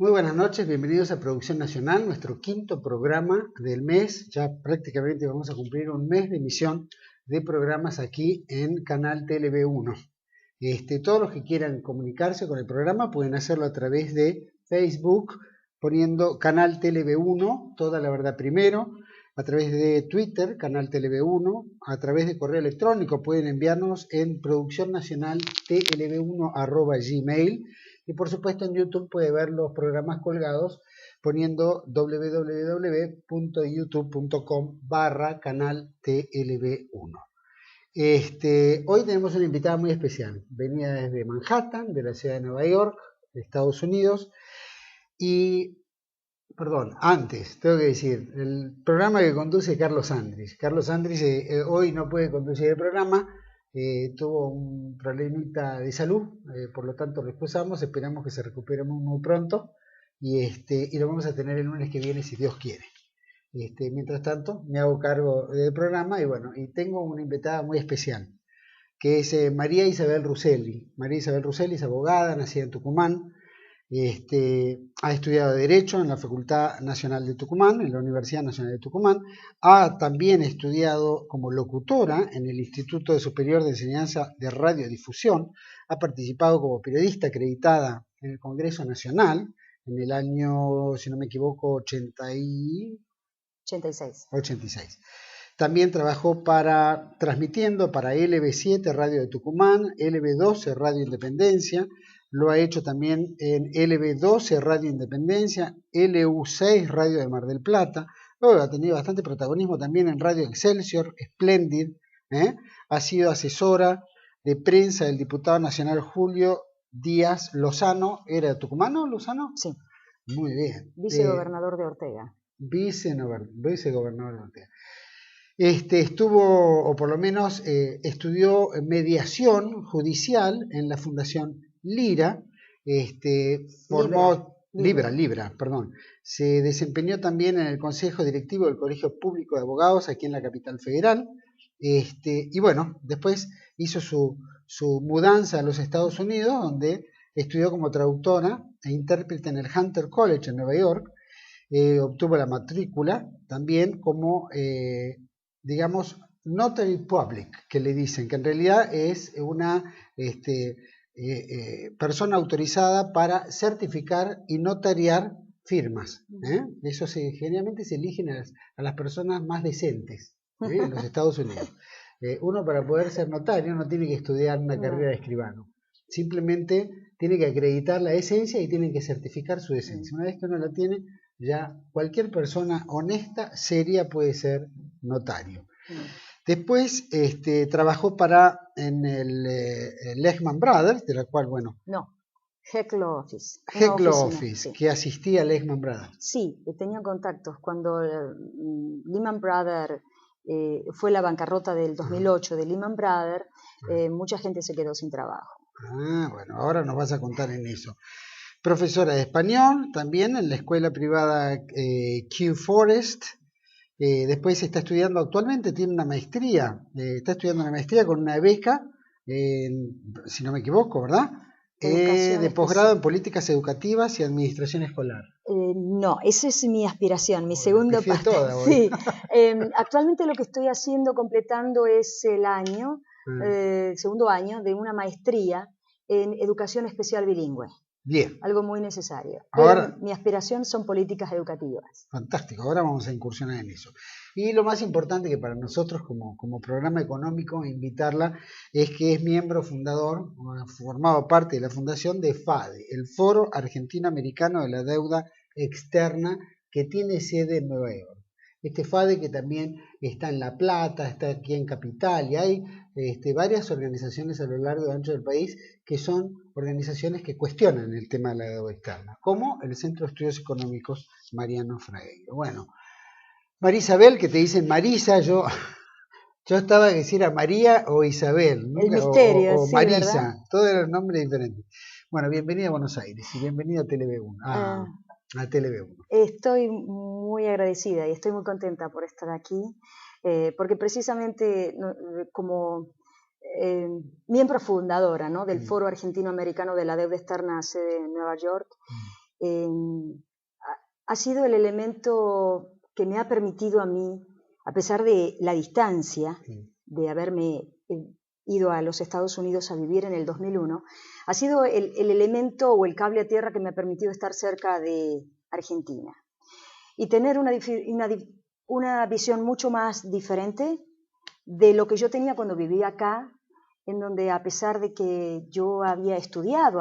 Muy buenas noches, bienvenidos a Producción Nacional, nuestro quinto programa del mes. Ya prácticamente vamos a cumplir un mes de emisión de programas aquí en Canal TLV1. Todos los que quieran comunicarse con el programa pueden hacerlo a través de Facebook, poniendo Canal TLV1, toda la verdad primero, a través de Twitter, Canal TLV1, a través de correo electrónico pueden enviarnos en produccionnacionaltlv1@gmail.com. Y por supuesto en YouTube puede ver los programas colgados poniendo www.youtube.com/canal TLV1. Hoy tenemos una invitada muy especial. Venía desde Manhattan, de la ciudad de Nueva York, de Estados Unidos. Y, perdón, antes, tengo que decir, el programa que conduce Carlos Andris. Carlos Andris hoy no puede conducir el programa. Tuvo un problemita de salud, por lo tanto lo excusamos, esperamos que se recupere muy pronto y lo vamos a tener el lunes que viene si Dios quiere. Mientras tanto me hago cargo del programa y tengo una invitada muy especial que es María Isabel Ruselli. María Isabel Ruselli es abogada, nacida en Tucumán. Ha estudiado Derecho en la Facultad Nacional de Tucumán, en la Universidad Nacional de Tucumán. Ha también estudiado como locutora en el Instituto Superior de Enseñanza de Radiodifusión. Ha participado como periodista acreditada en el Congreso Nacional en el año, si no me equivoco, 86. También trabajó transmitiendo para LB7 Radio de Tucumán, LB12 Radio Independencia. Lo ha hecho también en LB12 Radio Independencia, LU6 Radio de Mar del Plata. Luego ha tenido bastante protagonismo también en Radio Excelsior, Splendid. Ha sido asesora de prensa del diputado nacional Julio Díaz Lozano. ¿Era tucumano, Lozano? Sí. Muy bien. Vicegobernador de Ortega. Vicegobernador de Ortega. Estuvo, o por lo menos estudió mediación judicial en la Fundación Lira, perdón. Se desempeñó también en el Consejo Directivo del Colegio Público de Abogados aquí en la capital federal, después hizo su mudanza a los Estados Unidos, donde estudió como traductora e intérprete en el Hunter College en Nueva York. Obtuvo la matrícula también como notary public, que le dicen, que en realidad es una persona autorizada para certificar y notariar firmas. Eso generalmente se eligen a las personas más decentes en los Estados Unidos. Uno para poder ser notario no tiene que estudiar una carrera de escribano, simplemente tiene que acreditar la esencia y tiene que certificar su esencia. Una vez que uno la tiene, ya cualquier persona honesta, seria, puede ser notario. Después trabajó en el Lehman Brothers, de la cual, Heck Law Office. Heck Law Office, sí. Que asistía a Lehman Brothers. Sí, tenía contactos. Cuando Lehman Brothers fue la bancarrota del 2008 de Lehman Brothers, mucha gente se quedó sin trabajo. Ahora nos vas a contar en eso. Profesora de español, también en la escuela privada Q Forest. Después está estudiando actualmente, tiene una maestría, está estudiando una maestría con una beca, si no me equivoco, ¿verdad? De posgrado en políticas educativas y administración escolar. No, esa es mi aspiración, mi segundo paso. Sí. Actualmente lo que estoy completando es el segundo año de una maestría en educación especial bilingüe. Bien. Algo muy necesario. Ahora, mi aspiración son políticas educativas. Fantástico, ahora vamos a incursionar en eso. Y lo más importante que para nosotros como programa económico invitarla es que es miembro fundador, ha formado parte de la fundación de FADE, el Foro Argentino-Americano de la Deuda Externa, que tiene sede en Nueva York. Este FADE que también está en La Plata, está aquí en Capital, y hay varias organizaciones a lo largo y ancho del país que son organizaciones que cuestionan el tema de la deuda externa, como el Centro de Estudios Económicos Mariano Fragueiro. María Isabel, que te dicen Marisa, yo estaba a decir a María o Isabel, ¿no? El misterio, o Marisa, ¿verdad? Todos eran nombres diferentes. Bienvenida a Buenos Aires y bienvenida a TLV1. A TLV1. Estoy muy agradecida y estoy muy contenta por estar aquí, porque precisamente como miembro fundadora, ¿no?, del Foro Argentino-Americano de la Deuda Externa, sede en Nueva York, ha sido el elemento que me ha permitido a mí, a pesar de la distancia, de haberme ido a los Estados Unidos a vivir en el 2001, ha sido el elemento o el cable a tierra que me ha permitido estar cerca de Argentina y tener una visión mucho más diferente de lo que yo tenía cuando vivía acá, en donde a pesar de que yo había estudiado,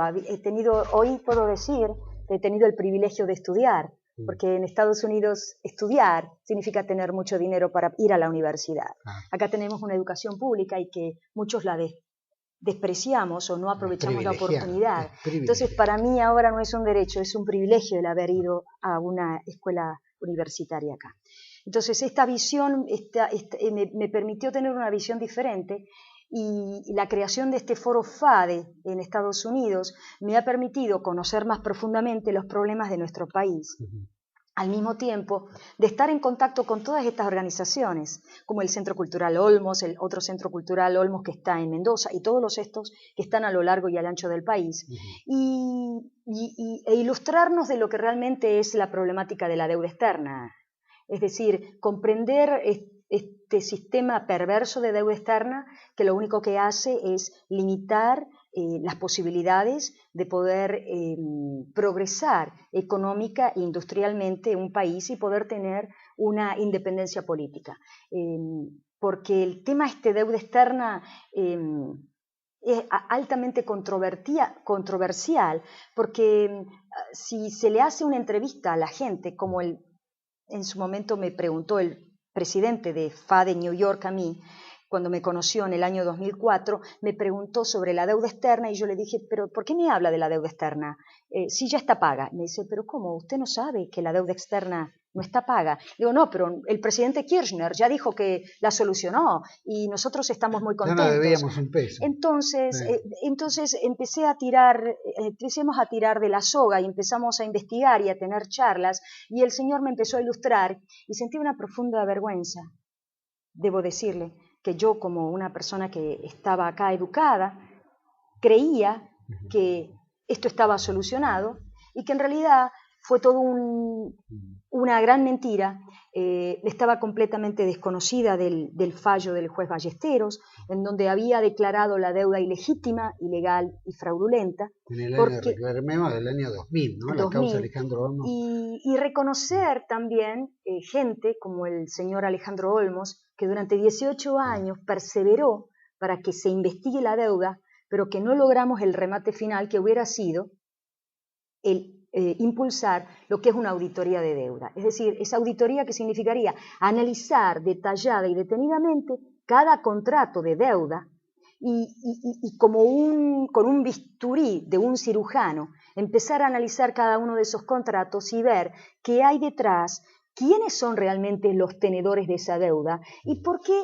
hoy puedo decir que he tenido el privilegio de estudiar, porque en Estados Unidos estudiar significa tener mucho dinero para ir a la universidad. Acá tenemos una educación pública y que muchos la despreciamos o no aprovechamos la oportunidad. Entonces, para mí ahora no es un derecho, es un privilegio el haber ido a una escuela universitaria acá. Entonces, esta visión me permitió tener una visión diferente y la creación de este foro FADE en Estados Unidos me ha permitido conocer más profundamente los problemas de nuestro país. Al mismo tiempo de estar en contacto con todas estas organizaciones, como el Centro Cultural Olmos, el otro Centro Cultural Olmos que está en Mendoza, y todos estos que están a lo largo y al ancho del país, e ilustrarnos de lo que realmente es la problemática de la deuda externa. Es decir, comprender este sistema perverso de deuda externa que lo único que hace es limitar las posibilidades de poder progresar económica e industrialmente un país y poder tener una independencia política. Porque el tema deuda externa es altamente controversial, porque si se le hace una entrevista a la gente, como en su momento me preguntó el presidente de FADE New York a mí, cuando me conoció en el año 2004, me preguntó sobre la deuda externa y yo le dije, pero ¿por qué me habla de la deuda externa? Si ya está paga. Me dice, pero ¿cómo? ¿Usted no sabe que la deuda externa no está paga? Digo, no, pero el presidente Kirchner ya dijo que la solucionó y nosotros estamos muy contentos. Ya no debíamos un peso. Entonces empecemos a tirar de la soga y empezamos a investigar y a tener charlas y el señor me empezó a ilustrar y sentí una profunda vergüenza, debo decirle, que yo como una persona que estaba acá educada, creía que esto estaba solucionado y que en realidad fue todo una gran mentira. Estaba completamente desconocida del fallo del juez Ballesteros, en donde había declarado la deuda ilegítima, ilegal y fraudulenta. Reclamemos del año 2000, ¿no? 2000, la causa Alejandro Olmos. Y reconocer también gente como el señor Alejandro Olmos, que durante 18 años perseveró para que se investigue la deuda, pero que no logramos el remate final que hubiera sido el impulsar lo que es una auditoría de deuda. Es decir, esa auditoría que significaría analizar detallada y detenidamente cada contrato de deuda y con un bisturí de un cirujano empezar a analizar cada uno de esos contratos y ver qué hay detrás, quiénes son realmente los tenedores de esa deuda y por qué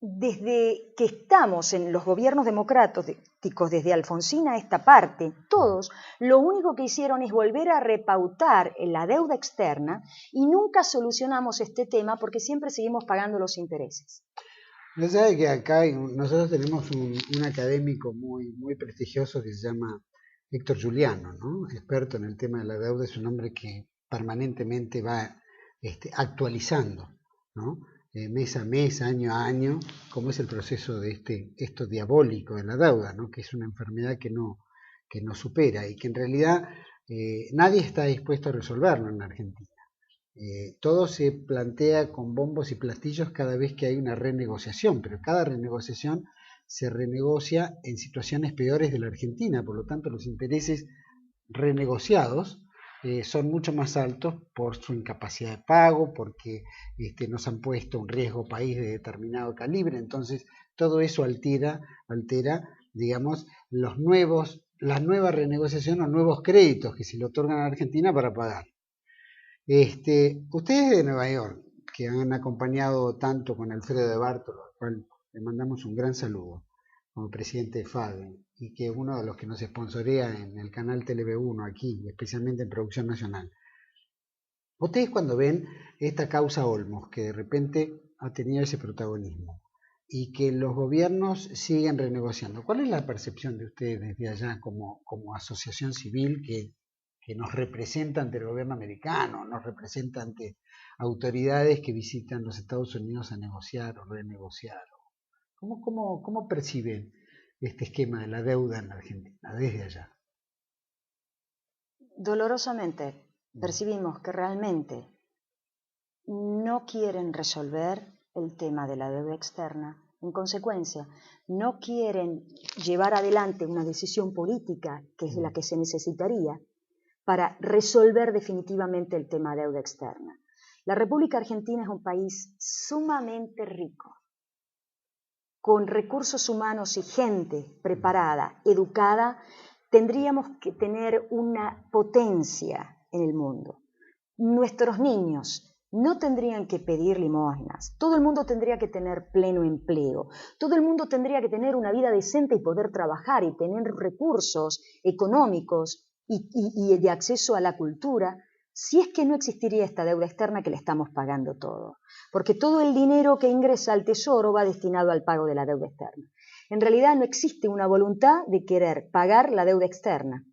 desde que estamos en los gobiernos democráticos, desde Alfonsín a esta parte, todos lo único que hicieron es volver a repautar la deuda externa y nunca solucionamos este tema porque siempre seguimos pagando los intereses. No sabe que acá nosotros tenemos un académico muy prestigioso que se llama Héctor Juliano, ¿no? Experto en el tema de la deuda, es un hombre que permanentemente va actualizando, ¿no? Mes a mes, año a año, cómo es el proceso de esto diabólico de la deuda, ¿no? Que es una enfermedad que no supera y que en realidad nadie está dispuesto a resolverlo en Argentina. Todo se plantea con bombos y platillos cada vez que hay una renegociación, pero cada renegociación se renegocia en situaciones peores de la Argentina, por lo tanto los intereses renegociados son mucho más altos por su incapacidad de pago, porque nos han puesto un riesgo país de determinado calibre, entonces todo eso altera, digamos, la nueva renegociación o nuevos créditos que se le otorgan a Argentina para pagar. Ustedes de Nueva York, que han acompañado tanto con Alfredo de Bartolo, al cual le mandamos un gran saludo como presidente de FADE, y que es uno de los que nos sponsorea en el canal TV1 aquí, especialmente en Producción Nacional. Ustedes cuando ven esta causa Olmos, que de repente ha tenido ese protagonismo, y que los gobiernos siguen renegociando, ¿cuál es la percepción de ustedes desde allá como asociación civil que que nos representa ante el gobierno americano, nos representa ante autoridades que visitan los Estados Unidos a negociar o renegociar. ¿Cómo perciben este esquema de la deuda en la Argentina desde allá? Dolorosamente percibimos que realmente no quieren resolver el tema de la deuda externa. En consecuencia, no quieren llevar adelante una decisión política, que es la que se necesitaría, para resolver definitivamente el tema de deuda externa. La República Argentina es un país sumamente rico, con recursos humanos y gente preparada, educada. Tendríamos que tener una potencia en el mundo. Nuestros niños no tendrían que pedir limosnas, todo el mundo tendría que tener pleno empleo, todo el mundo tendría que tener una vida decente y poder trabajar y tener recursos económicos y de acceso a la cultura, si es que no existiría esta deuda externa que le estamos pagando todo, porque todo el dinero que ingresa al Tesoro va destinado al pago de la deuda externa. En realidad no existe una voluntad de querer pagar la deuda externa,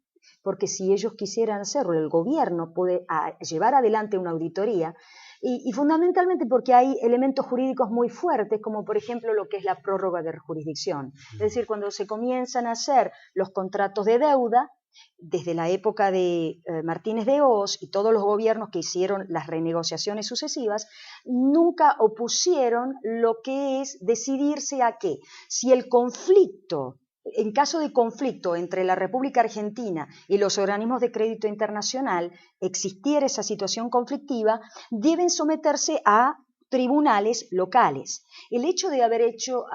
porque si ellos quisieran hacerlo, el gobierno puede llevar adelante una auditoría, y fundamentalmente porque hay elementos jurídicos muy fuertes, como por ejemplo lo que es la prórroga de jurisdicción. Es decir, cuando se comienzan a hacer los contratos de deuda, desde la época de Martínez de Hoz y todos los gobiernos que hicieron las renegociaciones sucesivas, nunca opusieron lo que es decidirse a qué. Si el conflicto, en caso de conflicto entre la República Argentina y los organismos de crédito internacional, existiera esa situación conflictiva, deben someterse a tribunales locales. El hecho de haber hecho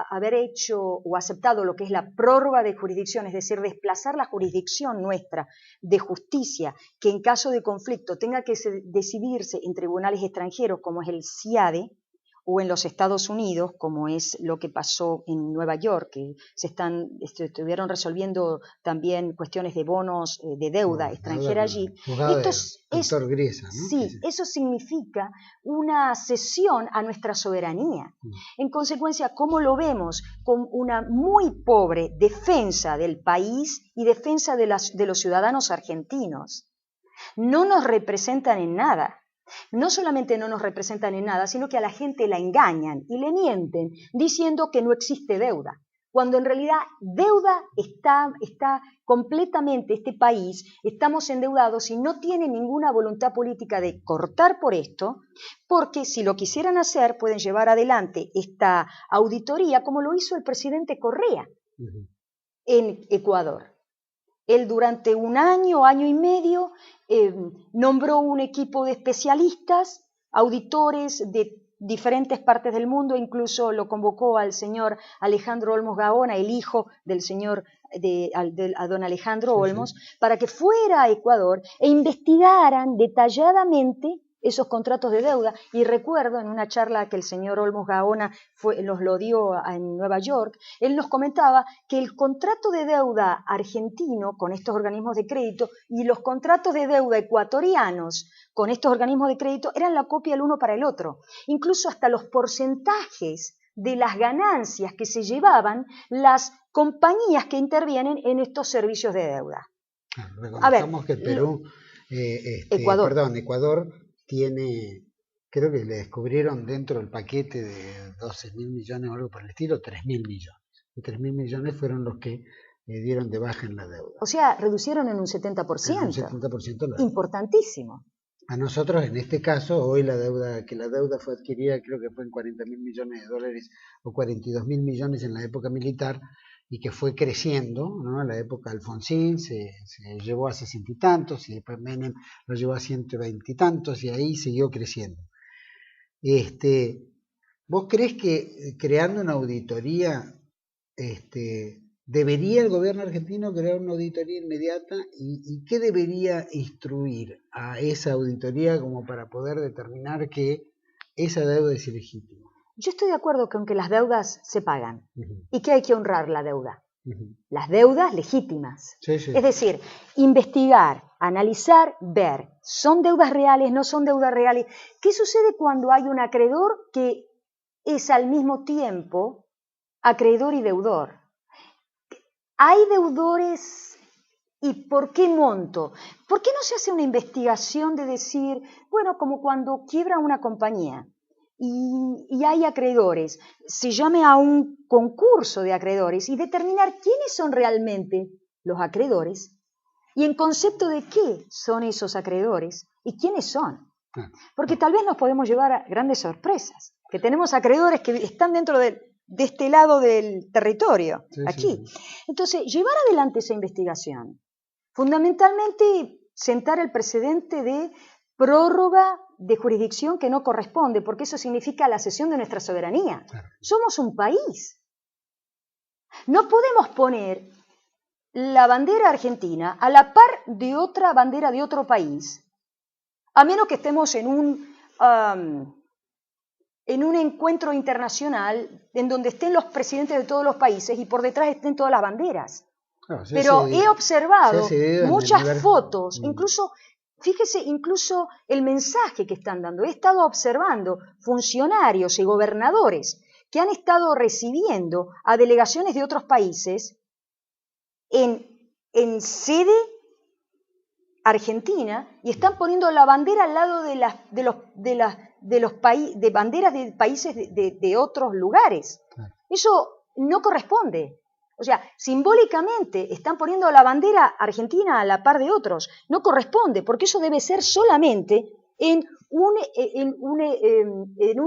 o aceptado lo que es la prórroga de jurisdicción, es decir, desplazar la jurisdicción nuestra de justicia, que en caso de conflicto tenga que decidirse en tribunales extranjeros como es el CIADE, o en los Estados Unidos, como es lo que pasó en Nueva York, que estuvieron resolviendo también cuestiones de bonos de deuda extranjera allí. Griesa, ¿no? Sí, eso significa una cesión a nuestra soberanía. En consecuencia, ¿cómo lo vemos? Con una muy pobre defensa del país y defensa de los ciudadanos argentinos. No nos representan en nada. No solamente no nos representan en nada, sino que a la gente la engañan y le mienten diciendo que no existe deuda, cuando en realidad deuda está completamente este país, estamos endeudados y no tiene ninguna voluntad política de cortar por esto, porque si lo quisieran hacer pueden llevar adelante esta auditoría como lo hizo el presidente Correa en Ecuador. Él durante un año y medio nombró un equipo de especialistas, auditores de diferentes partes del mundo, incluso lo convocó al señor Alejandro Olmos Gaona, el hijo del señor a don Alejandro Olmos, para que fuera a Ecuador e investigaran detalladamente esos contratos de deuda. Y recuerdo en una charla que el señor Olmos Gaona nos lo dio en Nueva York, él nos comentaba que el contrato de deuda argentino con estos organismos de crédito y los contratos de deuda ecuatorianos con estos organismos de crédito eran la copia el uno para el otro. Incluso hasta los porcentajes de las ganancias que se llevaban las compañías que intervienen en estos servicios de deuda. Recordamos que el Perú, Ecuador tiene, creo que le descubrieron dentro del paquete de 12.000 millones o algo por el estilo, 3.000 millones. Y 3.000 millones fueron los que dieron de baja en la deuda. O sea, reducieron en un 70%. En un 70% la deuda. Importantísimo. A nosotros, en este caso, hoy la deuda fue adquirida, creo que fue en 40.000 millones de dólares o 42.000 millones en la época militar, y que fue creciendo, ¿no? En la época de Alfonsín se llevó a 60 y tantos, y después Menem lo llevó a 120 y tantos, y ahí siguió creciendo. ¿Vos crees que creando una auditoría, debería el gobierno argentino crear una auditoría inmediata? ¿Y qué debería instruir a esa auditoría como para poder determinar que esa deuda es ilegítima? Yo estoy de acuerdo que aunque las deudas se pagan y que hay que honrar la deuda, las deudas legítimas. Sí, sí. Es decir, investigar, analizar, ver, ¿son deudas reales, no son deudas reales? ¿Qué sucede cuando hay un acreedor que es al mismo tiempo acreedor y deudor? Hay deudores ¿Y por qué monto? ¿Por qué no se hace una investigación de decir, bueno, como cuando quiebra una compañía y hay acreedores, se llame a un concurso de acreedores y determinar quiénes son realmente los acreedores y en concepto de qué son esos acreedores y quiénes son? Porque tal vez nos podemos llevar a grandes sorpresas, que tenemos acreedores que están dentro de este lado del territorio, sí, aquí. Sí. Entonces, llevar adelante esa investigación, fundamentalmente sentar el precedente de prórroga de jurisdicción que no corresponde, porque eso significa la cesión de nuestra soberanía. Claro. Somos un país. No podemos poner la bandera argentina a la par de otra bandera de otro país, a menos que estemos en un encuentro internacional en donde estén los presidentes de todos los países y por detrás estén todas las banderas. Claro, pero he observado muchas fotos, incluso, fíjese, incluso el mensaje que están dando. He estado observando funcionarios y gobernadores que han estado recibiendo a delegaciones de otros países en sede argentina y están poniendo la bandera al lado de banderas de países de otros lugares. Claro. Eso no corresponde. O sea, simbólicamente están poniendo la bandera argentina a la par de otros. No corresponde, porque eso debe ser solamente en un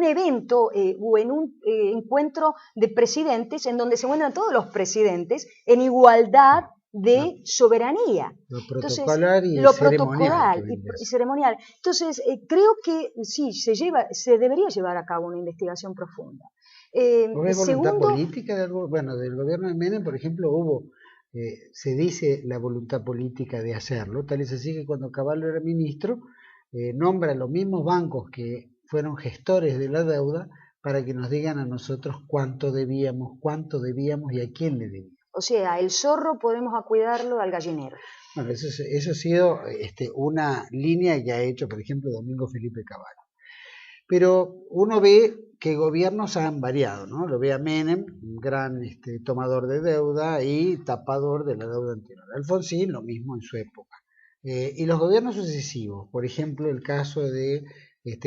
evento o en un encuentro de presidentes en donde se encuentran todos los presidentes en igualdad de soberanía. Lo protocolar. Entonces, y lo protocolar y ceremonial. Entonces, creo que sí, se debería llevar a cabo una investigación profunda. ¿Hay voluntad política del gobierno de Menem, por ejemplo, hubo, se dice la voluntad política de hacerlo, tal es así que cuando Cavallo era ministro, nombra a los mismos bancos que fueron gestores de la deuda para que nos digan a nosotros cuánto debíamos y a quién le debíamos. O sea, el zorro podemos cuidarlo al gallinero. Bueno, eso ha sido una línea que ha hecho, por ejemplo, Domingo Felipe Cavallo. Pero uno ve que gobiernos han variado, ¿no? Lo ve a Menem, un gran tomador de deuda y tapador de la deuda anterior. Alfonsín, lo mismo en su época. Y los gobiernos sucesivos, por ejemplo, el caso de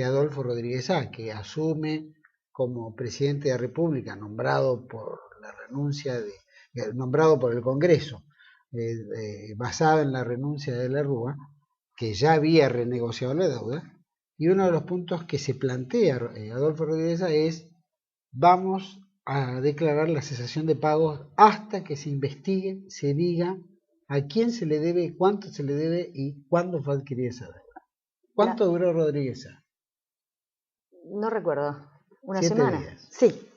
Adolfo Rodríguez Sá, que asume como presidente de la República, nombrado por el Congreso, basado en la renuncia de la Rúa, que ya había renegociado la deuda. Y uno de los puntos que se plantea Adolfo Rodríguez es: vamos a declarar la cesación de pagos hasta que se investigue, se diga a quién se le debe, cuánto se le debe y cuándo fue adquirida esa deuda. ¿Cuánto duró Rodríguez? No recuerdo. ¿Una 7 semana? días. Sí,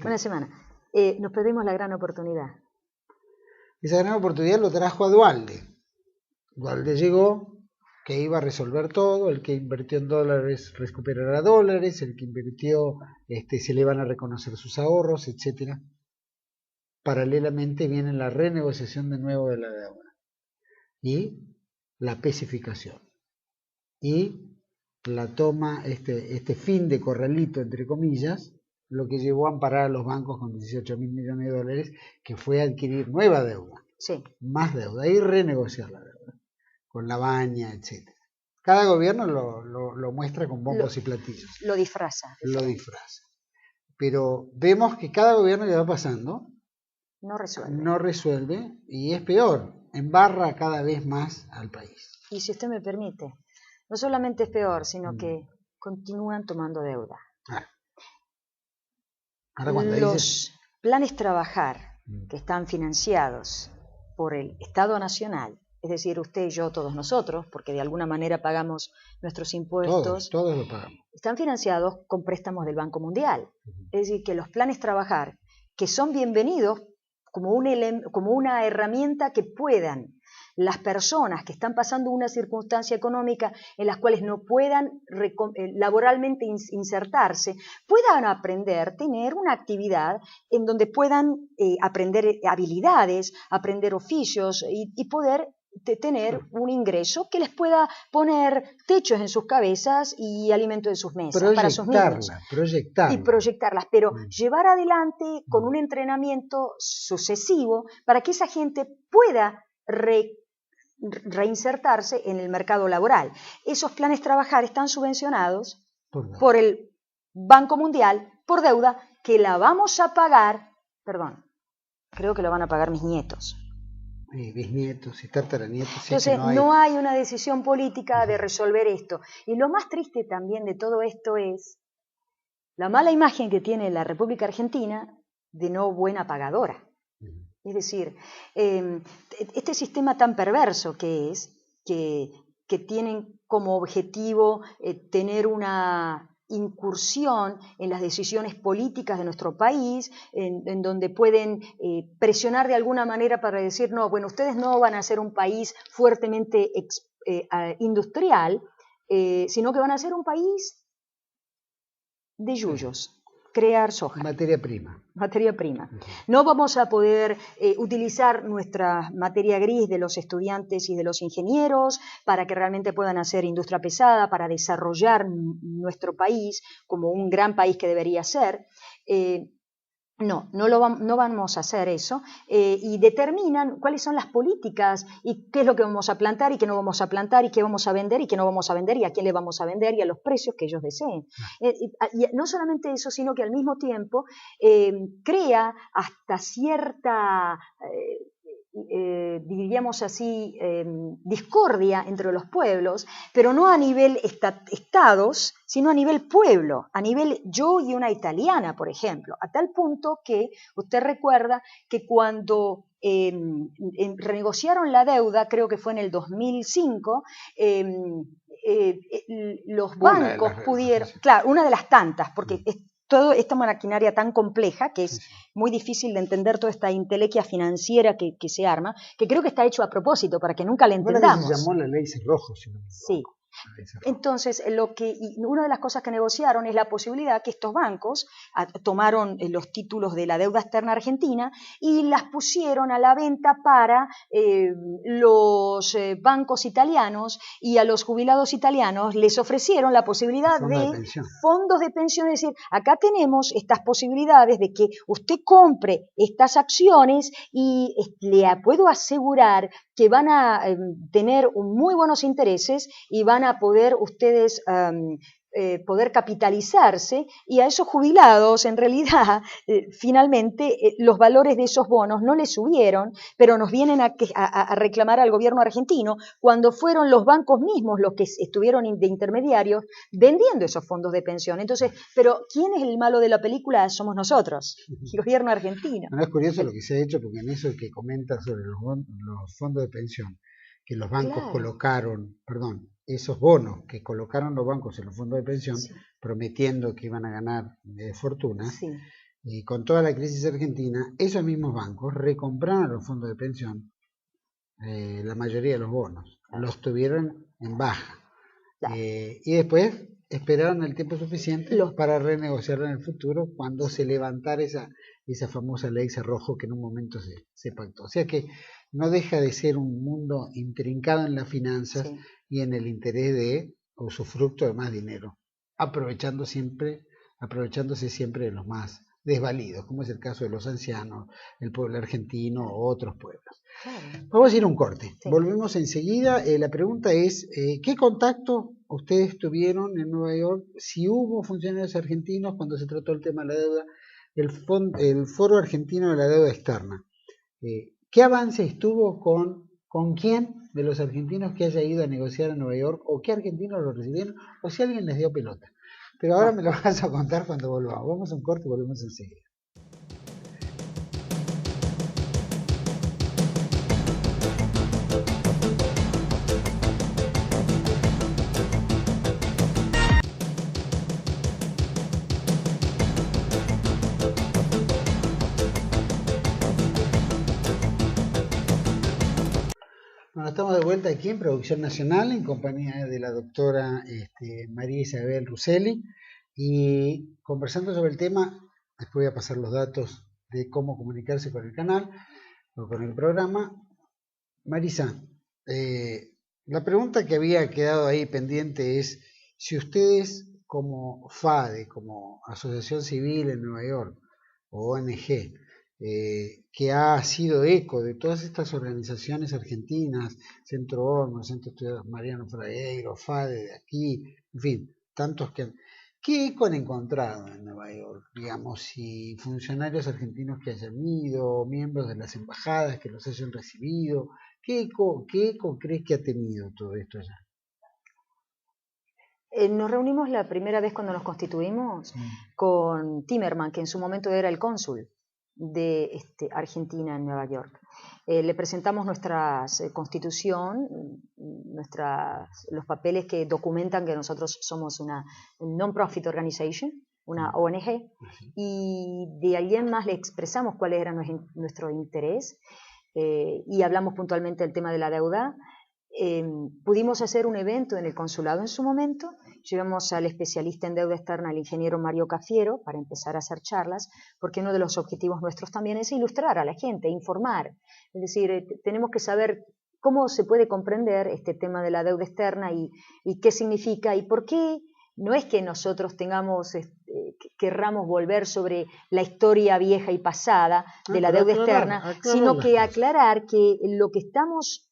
una semana. Nos perdimos la gran oportunidad. Esa gran oportunidad lo trajo a Duhalde. Duhalde llegó, que iba a resolver todo, el que invirtió en dólares recuperará dólares, el que invirtió se le van a reconocer sus ahorros, etc. Paralelamente viene la renegociación de nuevo de la deuda y la pesificación y la toma, este fin de corralito, entre comillas, lo que llevó a amparar a los bancos con 18.000 millones de dólares, que fue adquirir nueva deuda, sí, más deuda y renegociar la deuda con la baña, etc. Cada gobierno lo muestra con bombos y platillos. Lo disfraza. Lo disfraza. Pero vemos que cada gobierno que va pasando no resuelve y es peor, embarra cada vez más al país. Y si usted me permite, no solamente es peor, sino que continúan tomando deuda. Los planes trabajar que están financiados por el Estado Nacional, es decir, usted, yo, todos nosotros, porque de alguna manera pagamos nuestros impuestos, todos lo pagamos, están financiados con préstamos del Banco Mundial. Es decir, que los planes trabajar, que son bienvenidos como una herramienta que puedan las personas que están pasando una circunstancia económica en las cuales no puedan laboralmente insertarse, puedan aprender, tener una actividad en donde puedan aprender habilidades, aprender oficios y poder tener un ingreso que les pueda poner techos en sus cabezas y alimento en sus mesas para sus niños. Proyectarlas, pero llevar adelante con un entrenamiento sucesivo para que esa gente pueda reinsertarse en el mercado laboral. Esos planes trabajar están subvencionados por el Banco Mundial por deuda que la vamos a pagar, perdón, creo que lo van a pagar mis nietos. Bisnietos y tataranietos. Entonces, no hay una decisión política de resolver esto. Y lo más triste también de todo esto es la mala imagen que tiene la República Argentina de no buena pagadora. Es decir, este sistema tan perverso que es, que tienen como objetivo tener una incursión en las decisiones políticas de nuestro país, en donde pueden presionar de alguna manera para decir, no, bueno, ustedes no van a ser un país fuertemente industrial, sino que van a ser un país de yuyos. Crear soja. Materia prima. Materia prima. No vamos a poder utilizar nuestra materia gris de los estudiantes y de los ingenieros para que realmente puedan hacer industria pesada, para desarrollar nuestro país como un gran país que debería ser. No vamos a hacer eso y determinan cuáles son las políticas y qué es lo que vamos a plantar y qué no vamos a plantar y qué vamos a vender y qué no vamos a vender y a quién le vamos a vender y a los precios que ellos deseen. Y no solamente eso, sino que al mismo tiempo crea hasta cierta... diríamos así, discordia entre los pueblos, pero no a nivel estados, sino a nivel pueblo, a nivel yo y una italiana, por ejemplo, a tal punto que usted recuerda que cuando renegociaron la deuda, creo que fue en el 2005, los bancos pudieron, claro, una de las tantas, porque toda esta maquinaria tan compleja, que es muy difícil de entender toda esta intelequia financiera que se arma, que creo que está hecho a propósito, para que nunca la entendamos. Se llamó la ley Cerrojo, si no me equivoco. Sí. Entonces, una de las cosas que negociaron es la posibilidad que estos bancos tomaron los títulos de la deuda externa argentina y las pusieron a la venta para los bancos italianos, y a los jubilados italianos les ofrecieron la posibilidad de fondos de pensión. Es decir, acá tenemos estas posibilidades de que usted compre estas acciones y le puedo asegurar que van a tener muy buenos intereses y van a poder ustedes poder capitalizarse, y a esos jubilados en realidad finalmente los valores de esos bonos no les subieron, pero nos vienen a reclamar al gobierno argentino cuando fueron los bancos mismos los que estuvieron de intermediarios vendiendo esos fondos de pensión. Entonces, pero ¿quién es el malo de la película? Somos nosotros, el gobierno argentino. No, es curioso lo que se ha hecho, porque en eso que comenta sobre los fondos de pensión, que los bancos colocaron, esos bonos que colocaron los bancos en los fondos de pensión, prometiendo que iban a ganar fortuna, y con toda la crisis argentina, esos mismos bancos recompraron los fondos de pensión, la mayoría de los bonos, los tuvieron en baja, y después esperaron el tiempo suficiente para renegociarlo en el futuro, cuando se levantara esa famosa ley Cerrojo que en un momento se pactó. O sea que no deja de ser un mundo intrincado en las finanzas y en el interés de usufructo de más dinero, aprovechándose siempre de los más desvalidos, como es el caso de los ancianos, el pueblo argentino o otros pueblos. Vamos a ir a un corte. Volvemos enseguida. La pregunta es, ¿qué contacto ustedes tuvieron en Nueva York? Si hubo funcionarios argentinos cuando se trató el tema de la deuda, el Foro Argentino de la Deuda Externa. ¿Qué avances tuvo con quién de los argentinos que haya ido a negociar a Nueva York, o qué argentinos lo recibieron, o si alguien les dio pelota? Pero ahora me lo vas a contar cuando volvamos. Vamos a un corte y volvemos enseguida. Bueno, estamos de vuelta aquí en Producción Nacional en compañía de la doctora María Isabel Russelli, y conversando sobre el tema. Después voy a pasar los datos de cómo comunicarse con el canal o con el programa. Marisa, la pregunta que había quedado ahí pendiente es si ustedes, como FADE, como Asociación Civil en Nueva York o ONG, que ha sido eco de todas estas organizaciones argentinas, Centro Olmos, Centro Estudios Mariano Fragueiro, FADE de aquí, en fin, tantos que han... ¿Qué eco han encontrado en Nueva York? Digamos, si funcionarios argentinos que hayan ido, miembros de las embajadas que los hayan recibido, ¿qué eco crees que ha tenido todo esto allá? Nos reunimos la primera vez cuando nos constituimos con Timerman, que en su momento era el cónsul de Argentina en Nueva York. Le presentamos nuestra constitución, los papeles que documentan que nosotros somos una non-profit organization, una ONG, y de alguien más le expresamos cuál era nuestro interés, y hablamos puntualmente del tema de la deuda. Pudimos hacer un evento en el consulado en su momento, llevamos al especialista en deuda externa, el ingeniero Mario Cafiero, para empezar a hacer charlas, porque uno de los objetivos nuestros también es ilustrar a la gente, informar, es decir, tenemos que saber cómo se puede comprender este tema de la deuda externa y qué significa y por qué. No es que nosotros querramos volver sobre la historia vieja y pasada de la deuda externa, sino que aclarar que lo que estamos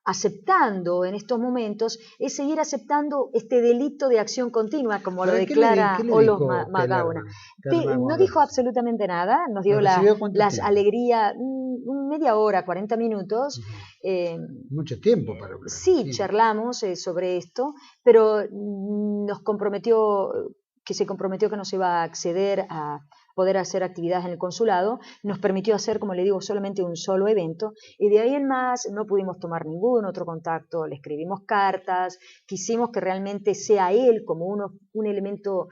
aceptando en estos momentos es seguir aceptando este delito de acción continua, como lo declara Olof Magauna. No dijo absolutamente nada, nos dio la alegría, media hora, 40 minutos. Mucho tiempo para hablar. Sí, charlamos sobre esto, pero se comprometió que nos iba a acceder a poder hacer actividades en el consulado, nos permitió hacer, como le digo, solamente un solo evento, y de ahí en más no pudimos tomar ningún otro contacto, le escribimos cartas, quisimos que realmente sea él como un elemento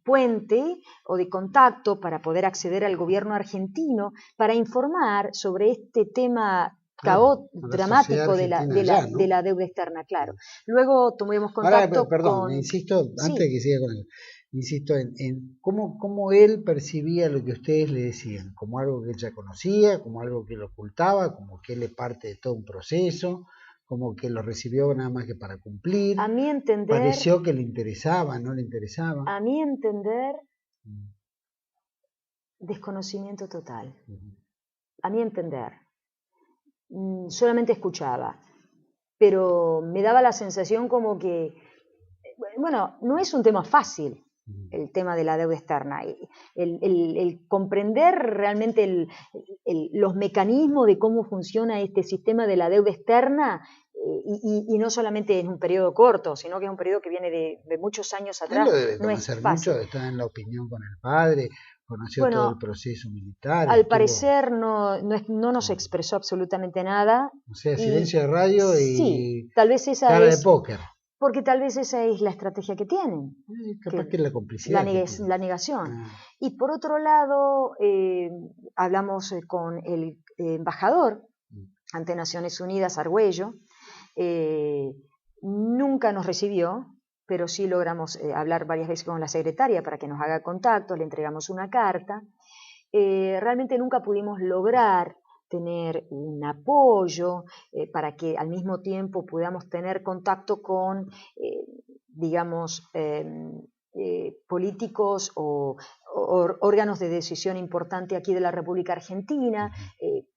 puente o de contacto para poder acceder al gobierno argentino, para informar sobre este tema dramático de la deuda externa, claro. Luego tuvimos contacto con... insisto, antes de que siga con él, insisto en cómo él percibía lo que ustedes le decían, como algo que él ya conocía, como algo que lo ocultaba, como que él es parte de todo un proceso, como que lo recibió nada más que para cumplir. A mi entender... Pareció que le interesaba, no le interesaba. A mi entender, desconocimiento total. A mi entender. Solamente escuchaba, pero me daba la sensación como que, bueno, no es un tema fácil el tema de la deuda externa, el comprender realmente los mecanismos de cómo funciona este sistema de la deuda externa, y no solamente en un periodo corto, sino que es un periodo que viene de muchos años atrás. Él lo debe conocer mucho, está en la opinión con el padre. Conoció todo el proceso militar. Al parecer no nos expresó absolutamente nada. O sea, silencio de radio y sí, tal vez esa cara de póker. Porque tal vez esa es la estrategia que tienen. Capaz que es la complicidad. La negación. Y por otro lado, hablamos con el embajador ante Naciones Unidas, Argüello. Nunca nos recibió, pero sí logramos hablar varias veces con la secretaria para que nos haga contacto, le entregamos una carta. Realmente nunca pudimos lograr tener un apoyo para que al mismo tiempo podamos tener contacto con, políticos o órganos de decisión importante aquí de la República Argentina.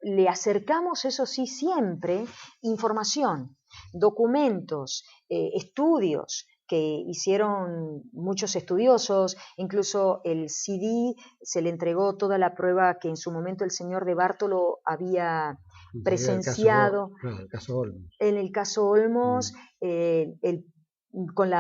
Le acercamos, eso sí, siempre información, documentos, estudios que hicieron muchos estudiosos, incluso el CD se le entregó toda la prueba que en su momento el señor de Bártolo había presenciado. En el caso Olmos, con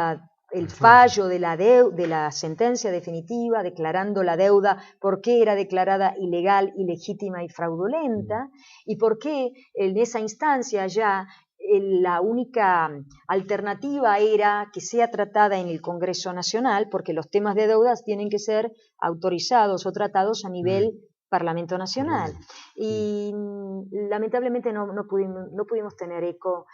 el fallo de la sentencia definitiva declarando la deuda, por qué era declarada ilegal, ilegítima y fraudulenta, y por qué en esa instancia ya la única alternativa era que sea tratada en el Congreso Nacional, porque los temas de deudas tienen que ser autorizados o tratados a nivel Parlamento Nacional. Y lamentablemente no pudimos tener eco.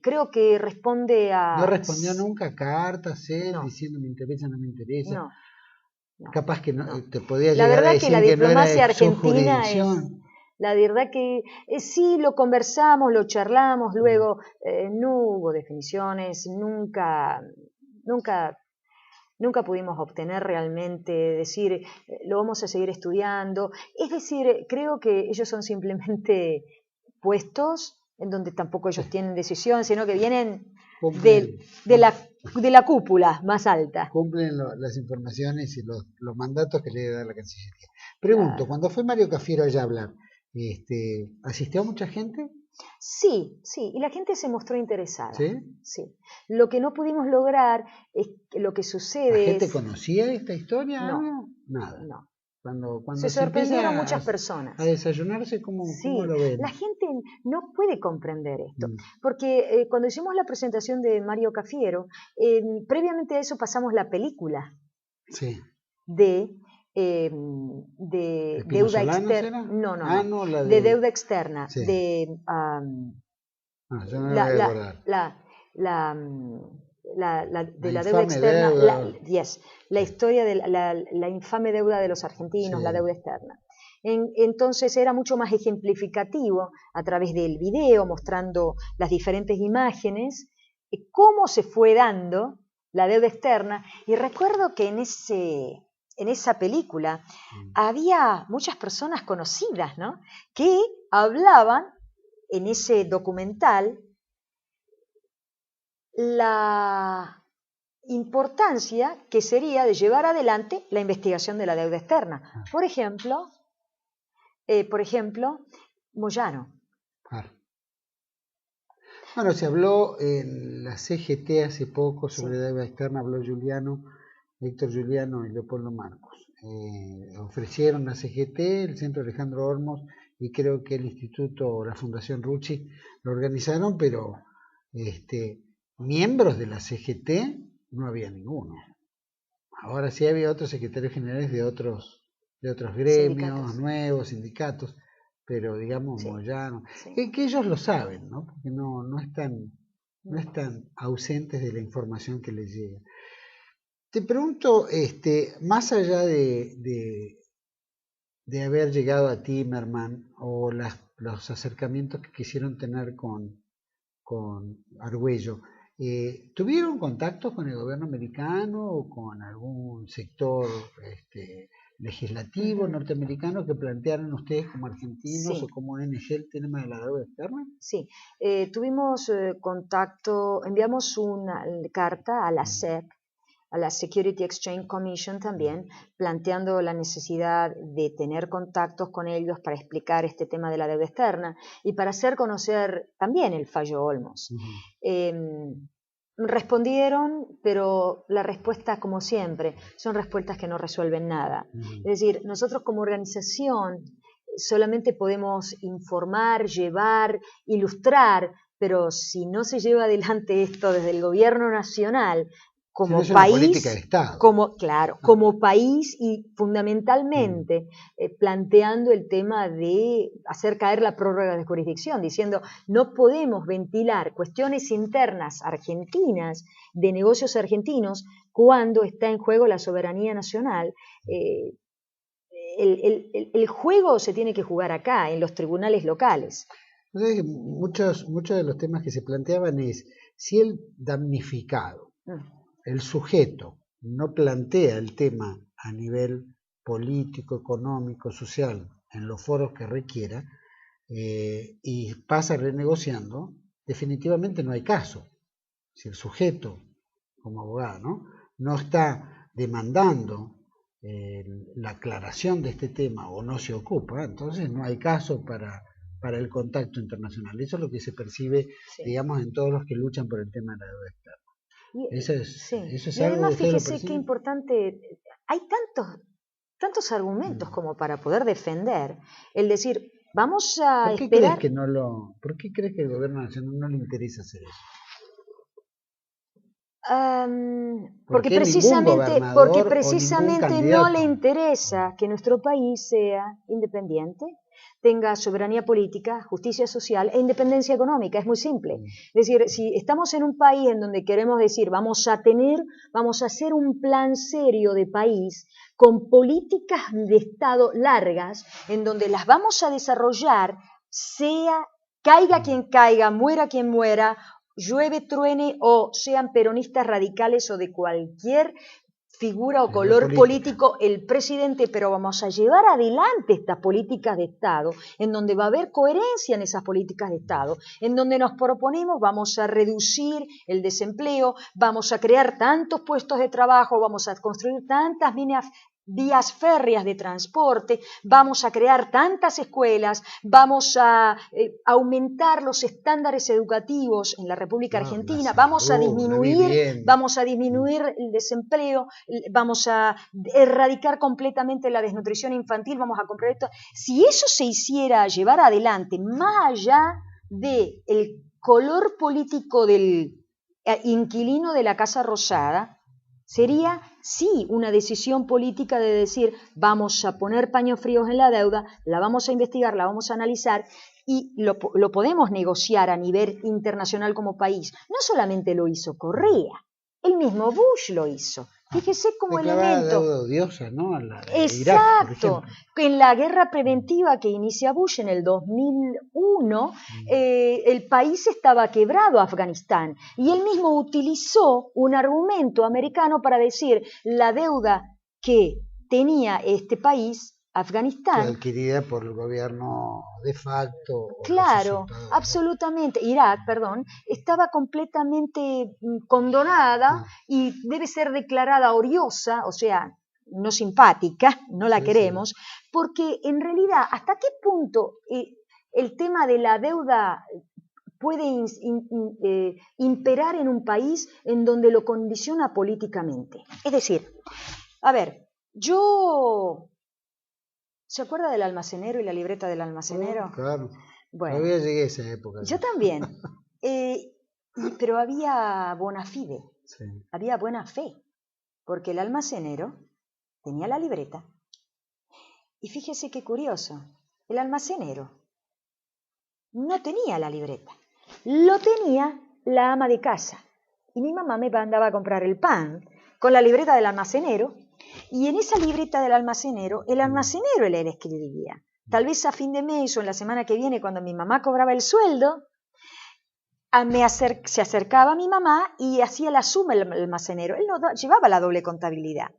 Creo que responde a... ¿No respondió nunca a cartas diciendo me interesa, no me interesa? No. Capaz que no. Te podía llegar a decir que la diplomacia no era argentina la verdad que sí, lo conversamos, lo charlamos, luego no hubo definiciones, nunca nunca pudimos obtener realmente, decir, lo vamos a seguir estudiando. Es decir, creo que ellos son simplemente puestos en donde tampoco ellos tienen decisión, sino que vienen de la cúpula más alta. Cumplen las informaciones y los mandatos que le da la Cancillería. Pregunto, cuando fue Mario Cafiero allá a hablar, ¿asistió mucha gente? Sí, y la gente se mostró interesada. ¿Sí? Sí. Lo que no pudimos lograr es que lo que sucede ¿La gente conocía esta historia? No. Nada. No. Cuando se sorprendieron muchas personas. A desayunarse, ¿cómo lo ven? La gente no puede comprender esto, porque cuando hicimos la presentación de Mario Cafiero, previamente a eso pasamos la película de deuda externa. No, de deuda externa. Yo no me voy a acordar. De la deuda externa, la historia de la infame deuda de los argentinos, la deuda externa. Entonces era mucho más ejemplificativo a través del video, mostrando las diferentes imágenes, cómo se fue dando la deuda externa. Y recuerdo que en esa película había muchas personas conocidas, ¿no?, que hablaban en ese documental la importancia que sería de llevar adelante la investigación de la deuda externa. Por ejemplo, Moyano. Bueno, se habló en la CGT hace poco sobre deuda externa, habló Héctor Giuliano y Leopoldo Marcos. Ofrecieron a CGT, el Centro Alejandro Olmos y creo que el Instituto, la Fundación Rucci, lo organizaron, pero miembros de la CGT no había ninguno. Ahora sí había otros secretarios generales de otros gremios, nuevos sindicatos, pero digamos Moyano, que ellos lo saben, ¿no? Porque no están ausentes de la información que les llega. Te pregunto, más allá de haber llegado a Timerman o los acercamientos que quisieron tener con Argüello, ¿tuvieron contactos con el gobierno americano o con algún sector legislativo norteamericano que plantearan ustedes como argentinos o como ONG el tema de la deuda externa? Sí, tuvimos contacto, enviamos una carta a la SEC, a la Security Exchange Commission también, planteando la necesidad de tener contactos con ellos para explicar este tema de la deuda externa y para hacer conocer también el fallo Olmos. Respondieron, pero la respuesta, como siempre, son respuestas que no resuelven nada. Es decir, nosotros como organización solamente podemos informar, llevar, ilustrar, pero si no se lleva adelante esto desde el gobierno nacional, como país, como país y fundamentalmente planteando el tema de hacer caer la prórroga de jurisdicción, diciendo no podemos ventilar cuestiones internas argentinas de negocios argentinos cuando está en juego la soberanía nacional. El juego se tiene que jugar acá, en los tribunales locales. Muchos de los temas que se planteaban es si el damnificado, el sujeto, no plantea el tema a nivel político, económico, social, en los foros que requiera, y pasa renegociando, definitivamente no hay caso. Si el sujeto, como abogado, no está demandando la aclaración de este tema o no se ocupa, entonces no hay caso para el contacto internacional. Eso es lo que se percibe, digamos, en todos los que luchan por el tema de la deuda externa. Eso es y algo además, que fíjese qué importante, hay tantos argumentos como para poder defender el decir, vamos a esperar. ¿Por qué crees que el gobierno nacional no le interesa hacer eso? Porque precisamente no le interesa que nuestro país sea independiente, tenga soberanía política, justicia social e independencia económica. Es muy simple. Es decir, si estamos en un país en donde queremos decir vamos a hacer un plan serio de país con políticas de Estado largas, en donde las vamos a desarrollar, caiga quien caiga, muera quien muera, llueve, truene o sean peronistas radicales o de cualquier figura o color político el presidente, pero vamos a llevar adelante estas políticas de Estado, en donde va a haber coherencia en esas políticas de Estado, en donde nos proponemos, vamos a reducir el desempleo, vamos a crear tantos puestos de trabajo, vamos a construir tantas vías férreas de transporte, vamos a crear tantas escuelas, vamos a aumentar los estándares educativos en la República Argentina, vamos a disminuir el desempleo, vamos a erradicar completamente la desnutrición infantil, vamos a comprar esto. Si eso se hiciera llevar adelante, más allá del color político del inquilino de la Casa Rosada, sería, sí, una decisión política de decir, vamos a poner paños fríos en la deuda, la vamos a investigar, la vamos a analizar y lo podemos negociar a nivel internacional como país. No solamente lo hizo Correa, el mismo Bush lo hizo. Fíjese como elemento. Deuda odiosa, ¿no? Exacto. Irak, en la guerra preventiva que inicia Bush en el 2001, el país estaba quebrado, Afganistán, y él mismo utilizó un argumento americano para decir la deuda que tenía este país, Afganistán, adquirida por el gobierno de facto. Claro, absolutamente. Irak, perdón, estaba completamente condonada y debe ser declarada odiosa, o sea, no simpática, no la queremos, porque en realidad, ¿hasta qué punto el tema de la deuda puede imperar en un país en donde lo condiciona políticamente? Es decir, a ver, ¿se acuerda del almacenero y la libreta del almacenero? Claro. Bueno, todavía llegué a esa época. Yo también. Pero había bona fide, había buena fe, porque el almacenero tenía la libreta. Y fíjese qué curioso, el almacenero no tenía la libreta, lo tenía la ama de casa. Y mi mamá me mandaba a comprar el pan con la libreta del almacenero. Y en esa libreta del almacenero, el almacenero era el que escribía. Tal vez a fin de mes o en la semana que viene, cuando mi mamá cobraba el sueldo, se acercaba a mi mamá y hacía la suma el almacenero. Él no llevaba la doble contabilidad.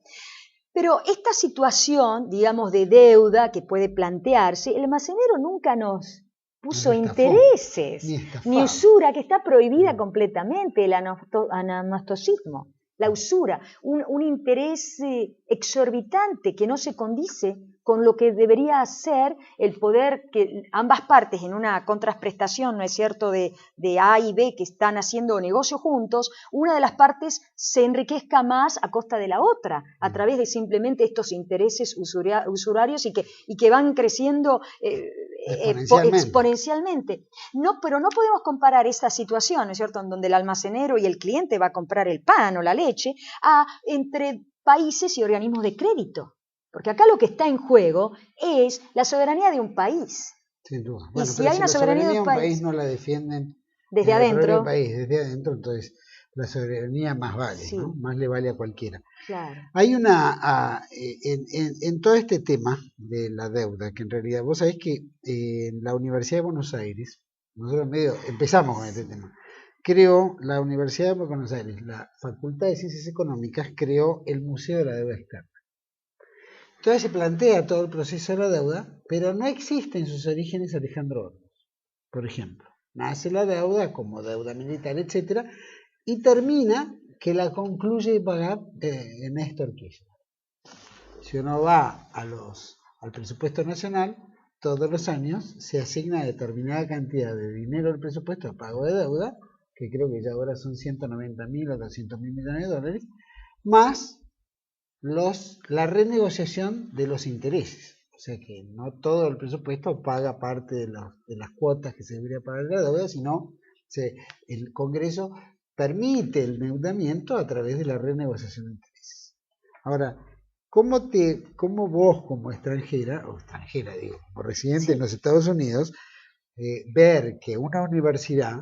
Pero esta situación, digamos, de deuda que puede plantearse, el almacenero nunca nos puso intereses, ni usura, que está prohibida completamente, el anastosismo. La usura, un interés exorbitante que no se condice con lo que debería ser el poder que ambas partes en una contraprestación, ¿no es cierto?, de A y B que están haciendo negocio juntos, una de las partes se enriquezca más a costa de la otra, a través de simplemente estos intereses usurarios y que van creciendo exponencialmente. No, pero no podemos comparar esa situación, ¿no es cierto?, en donde el almacenero y el cliente va a comprar el pan o la leche, entre países y organismos de crédito. Porque acá lo que está en juego es la soberanía de un país. Sin duda. Bueno, y si hay una soberanía de un país no la defienden desde adentro. Desde adentro, entonces la soberanía más vale, ¿no? Más le vale a cualquiera. Claro. Hay en todo este tema de la deuda, que en realidad, vos sabés que en la Universidad de Buenos Aires, nosotros empezamos con este tema, creó la Universidad de Buenos Aires, la Facultad de Ciencias Económicas, creó el Museo de la Deuda Externa. Entonces se plantea todo el proceso de la deuda, pero no existe en sus orígenes Alejandro Hornos, por ejemplo. Nace la deuda como deuda militar, etcétera, y termina que la concluye pagar Néstor Kirchner. Si uno va al presupuesto nacional, todos los años se asigna determinada cantidad de dinero al presupuesto de pago de deuda, que creo que ya ahora son 190.000 o 200.000 millones de dólares, más la renegociación de los intereses. O sea que no todo el presupuesto paga parte de las cuotas que se debería pagar de la deuda, sino el Congreso permite el endeudamiento a través de la renegociación de intereses. Ahora, ¿cómo vos como extranjera, como residente en los Estados Unidos, ver que una universidad,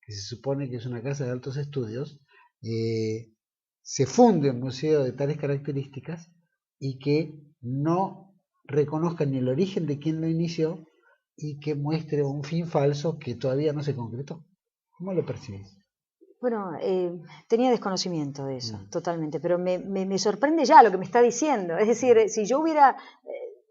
que se supone que es una casa de altos estudios, se funde un museo de tales características y que no reconozca ni el origen de quien lo inició y que muestre un fin falso que todavía no se concretó? ¿Cómo lo percibís? Bueno, tenía desconocimiento de eso, totalmente, pero me sorprende ya lo que me está diciendo. Es decir, si yo hubiera...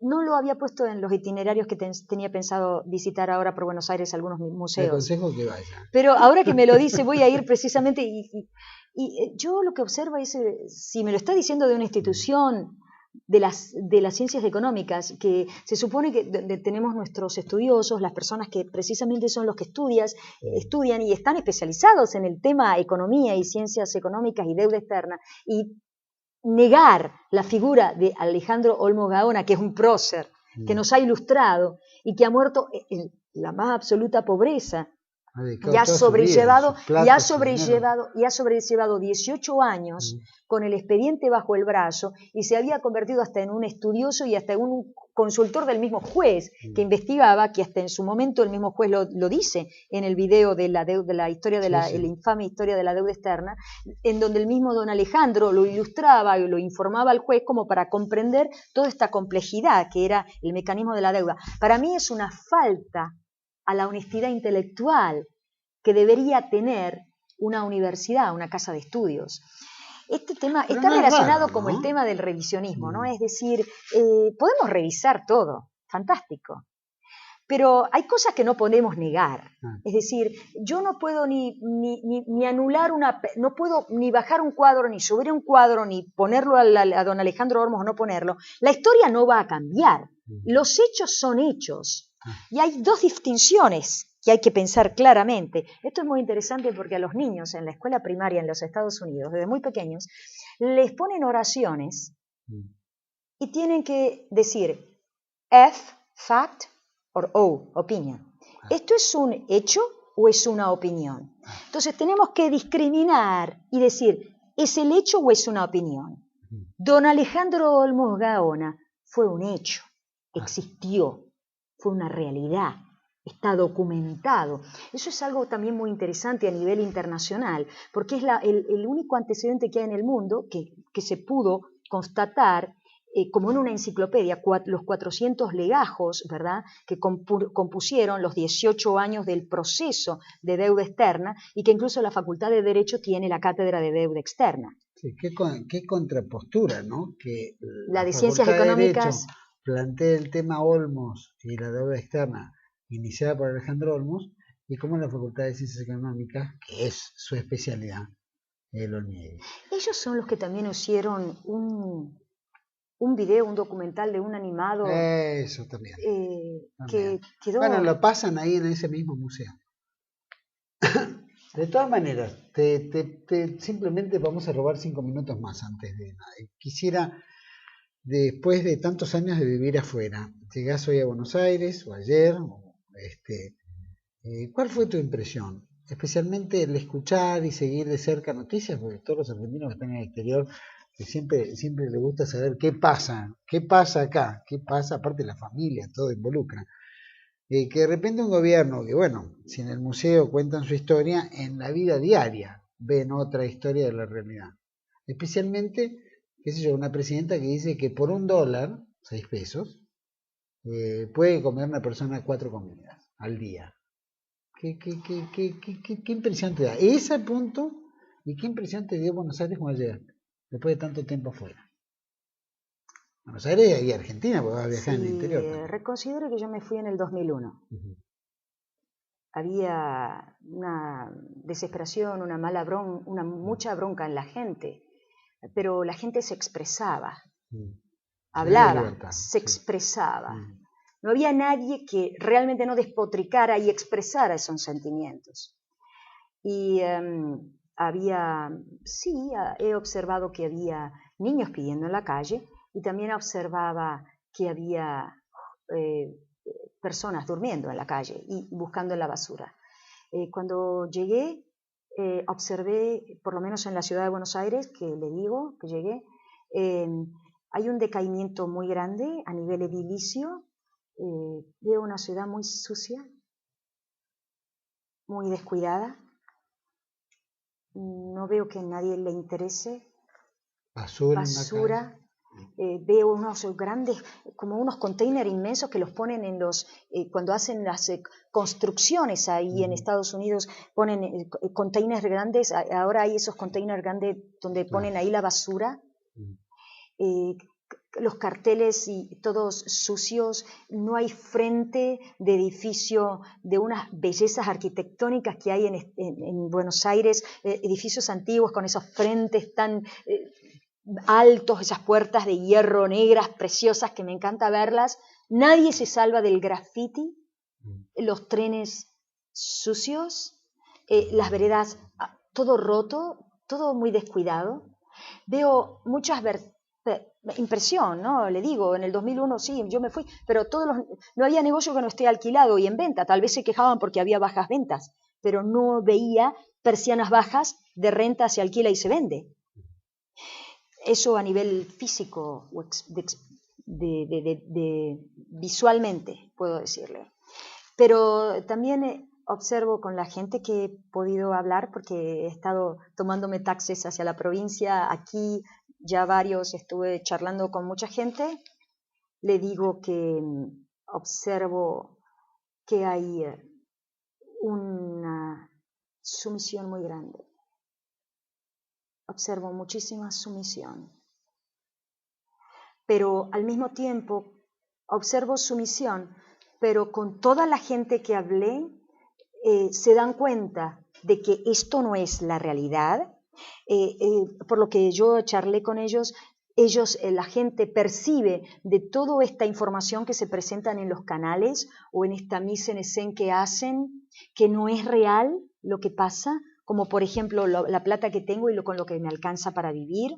no lo había puesto en los itinerarios que tenía pensado visitar ahora por Buenos Aires algunos museos. Te aconsejo que vaya. Pero ahora que me lo dice, voy a ir precisamente y yo lo que observo es, si me lo está diciendo de una institución de las ciencias económicas, que se supone que tenemos nuestros estudiosos, las personas que precisamente son los que estudian y están especializados en el tema economía y ciencias económicas y deuda externa, y negar la figura de Alejandro Olmos Gaona, que es un prócer, que nos ha ilustrado y que ha muerto en la más absoluta pobreza, y ha sobrellevado 18 años con el expediente bajo el brazo y se había convertido hasta en un estudioso y hasta en un consultor del mismo juez que investigaba, que hasta en su momento el mismo juez lo dice en el video de la historia de la infame historia de la deuda externa, en donde el mismo don Alejandro lo ilustraba y lo informaba al juez como para comprender toda esta complejidad que era el mecanismo de la deuda. Para mí es una falta a la honestidad intelectual que debería tener una universidad, una casa de estudios. Este tema está relacionado como el tema del revisionismo, ¿no? Es decir, podemos revisar todo, fantástico, pero hay cosas que no podemos negar. Es decir, yo no puedo ni anular no puedo ni bajar un cuadro, ni subir un cuadro, ni ponerlo a don Alejandro Olmos o no ponerlo. La historia no va a cambiar. Los hechos son hechos. Y hay dos distinciones que hay que pensar claramente. Esto es muy interesante porque a los niños en la escuela primaria en los Estados Unidos, desde muy pequeños, les ponen oraciones y tienen que decir F, fact, o, opinion. ¿Esto es un hecho o es una opinión? Entonces tenemos que discriminar y decir, ¿es el hecho o es una opinión? Don Alejandro Olmos Gaona fue un hecho, existió, fue una realidad, está documentado. Eso es algo también muy interesante a nivel internacional, porque es el único antecedente que hay en el mundo que se pudo constatar como en una enciclopedia, los 400 legajos, ¿verdad?, que compusieron los 18 años del proceso de deuda externa y que incluso la Facultad de Derecho tiene la cátedra de deuda externa. Sí, qué contrapostura, ¿no? Que la de Ciencias Económicas plantea el tema Olmos y la deuda externa iniciada por Alejandro Olmos y cómo la Facultad de Ciencias Económicas, que es su especialidad, lo niegue. Ellos son los que también hicieron un video, un documental de un animado. Eso también. Que quedó... Bueno, lo pasan ahí en ese mismo museo. De todas maneras, simplemente vamos a robar 5 minutos más antes de nada. Quisiera, después de tantos años de vivir afuera, llegás hoy a Buenos Aires, o ayer, ¿cuál fue tu impresión? Especialmente el escuchar y seguir de cerca noticias, porque todos los argentinos que están en el exterior, que siempre les gusta saber qué pasa acá, qué pasa, aparte de la familia, todo involucra. Que de repente un gobierno que, bueno, si en el museo cuentan su historia, en la vida diaria ven otra historia de la realidad. Especialmente, qué sé yo, una presidenta que dice que por $1, 6 pesos, puede comer una persona 4 comidas al día. ¿Qué impresión te da? Ese punto, ¿y qué impresión te dio Buenos Aires cuando llegaste, después de tanto tiempo afuera? Buenos Aires y Argentina, porque vas a viajar en el interior también. Reconsidero que yo me fui en el 2001. Había una desesperación, mucha bronca en la gente, pero la gente se expresaba, hablaba, se expresaba. No había nadie que realmente no despotricara y expresara esos sentimientos. Y he observado que había niños pidiendo en la calle y también observaba que había personas durmiendo en la calle y buscando en la basura. Cuando llegué, observé, por lo menos en la ciudad de Buenos Aires, que le digo que llegué, hay un decaimiento muy grande a nivel edilicio. Veo una ciudad muy sucia, muy descuidada. No veo que a nadie le interese. Basura. Veo unos grandes, como unos containers inmensos que los ponen en los, cuando hacen las construcciones ahí en Estados Unidos, ponen containers grandes, ahora hay esos containers grandes donde ponen ahí la basura. Los carteles y todos sucios, no hay frente de edificio, de unas bellezas arquitectónicas que hay en Buenos Aires, edificios antiguos con esos frentes tan altos, esas puertas de hierro negras, preciosas, que me encanta verlas. Nadie se salva del graffiti, los trenes sucios, las veredas, todo roto, todo muy descuidado. Veo muchas impresión, ¿no? Le digo, en el 2001 sí, yo me fui, pero no había negocio que no esté alquilado y en venta. Tal vez se quejaban porque había bajas ventas, pero no veía persianas bajas de renta, se alquila y se vende. Eso a nivel físico, visualmente, puedo decirle. Pero también observo con la gente que he podido hablar, porque he estado tomándome taxis hacia la provincia, aquí ya varios, estuve charlando con mucha gente, le digo que observo que hay una sumisión muy grande. Observo muchísima sumisión. Pero al mismo tiempo observo sumisión, pero con toda la gente que hablé se dan cuenta de que esto no es la realidad. Por lo que yo charlé con ellos, la gente percibe de toda esta información que se presentan en los canales o en esta mise en escène que hacen, que no es real lo que pasa, como por ejemplo la plata que tengo y con lo que me alcanza para vivir,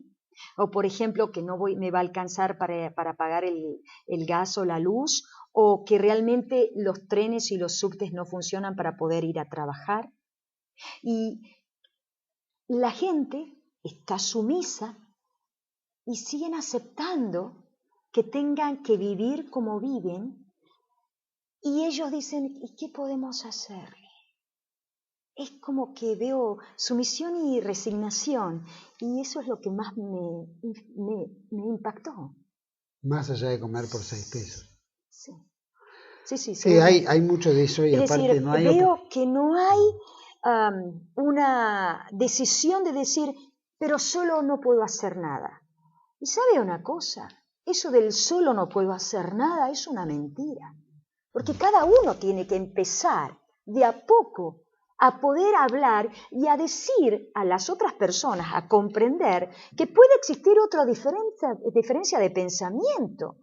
o por ejemplo que no me va a alcanzar para pagar el gas o la luz, o que realmente los trenes y los subtes no funcionan para poder ir a trabajar. Y la gente está sumisa y siguen aceptando que tengan que vivir como viven, y ellos dicen, ¿y qué podemos hacer? Es como que veo sumisión y resignación, y eso es lo que más me impactó. Más allá de comer por 6 pesos. Sí. Sí, sí, hay mucho de eso, y es aparte decir, no hay... veo que no hay una decisión de decir, pero solo no puedo hacer nada. Y sabe una cosa, eso del solo no puedo hacer nada es una mentira, porque cada uno tiene que empezar de a poco a poder hablar y a decir a las otras personas, a comprender que puede existir otra diferencia de pensamiento.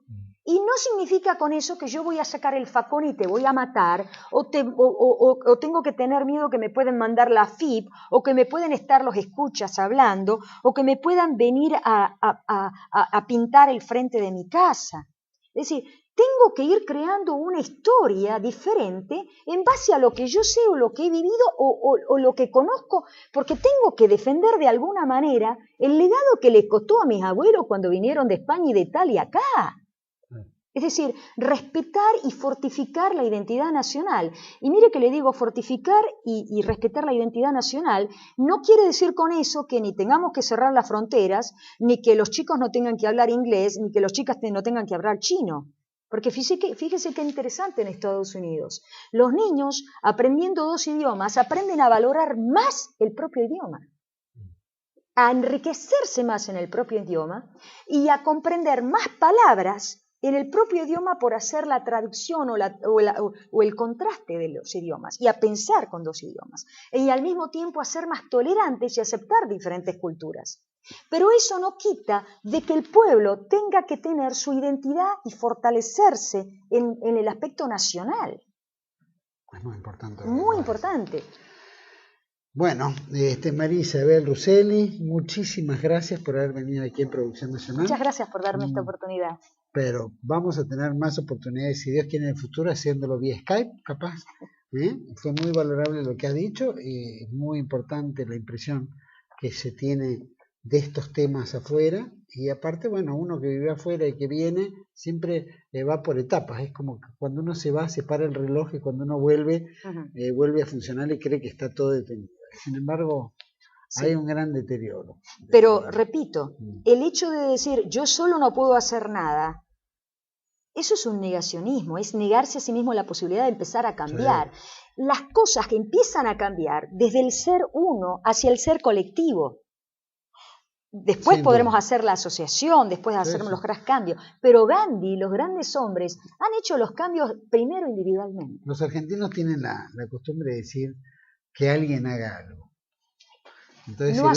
Y no significa con eso que yo voy a sacar el facón y te voy a matar, o tengo que tener miedo que me pueden mandar la FIP, o que me pueden estar los escuchas hablando, o que me puedan venir a pintar el frente de mi casa. Es decir, tengo que ir creando una historia diferente en base a lo que yo sé o lo que he vivido o lo que conozco, porque tengo que defender de alguna manera el legado que les costó a mis abuelos cuando vinieron de España y de Italia acá. Es decir, respetar y fortificar la identidad nacional. Y mire que le digo, fortificar y respetar la identidad nacional no quiere decir con eso que ni tengamos que cerrar las fronteras, ni que los chicos no tengan que hablar inglés, ni que los chicas no tengan que hablar chino. Porque fíjese qué interesante en Estados Unidos. Los niños, aprendiendo 2 idiomas, aprenden a valorar más el propio idioma, a enriquecerse más en el propio idioma y a comprender más palabras en el propio idioma por hacer la traducción o el contraste de los idiomas, y a pensar con 2 idiomas, y al mismo tiempo a ser más tolerantes y aceptar diferentes culturas. Pero eso no quita de que el pueblo tenga que tener su identidad y fortalecerse en el aspecto nacional. Es muy importante. Muy importante. Bueno, María Isabel Russelli, muchísimas gracias por haber venido aquí en Producción Nacional. Muchas gracias por darme esta oportunidad. Pero vamos a tener más oportunidades, si Dios quiere, en el futuro, haciéndolo vía Skype, capaz. Fue muy valorable lo que ha dicho, es muy importante la impresión que se tiene de estos temas afuera, y aparte, bueno, uno que vive afuera y que viene, siempre va por etapas. Es como que cuando uno se va, se para el reloj, y cuando uno vuelve, vuelve a funcionar y cree que está todo detenido. Sin embargo, Sí. Hay un gran deterioro. Pero, repito, el hecho de decir yo solo no puedo hacer nada, eso es un negacionismo, es negarse a sí mismo la posibilidad de empezar a cambiar. Sí. Las cosas que empiezan a cambiar desde el ser uno hacia el ser colectivo. Después sin podremos duda hacer la asociación, después hacer los grandes cambios. Pero Gandhi, los grandes hombres, han hecho los cambios primero individualmente. Los argentinos tienen la costumbre de decir que alguien haga algo. Entonces, no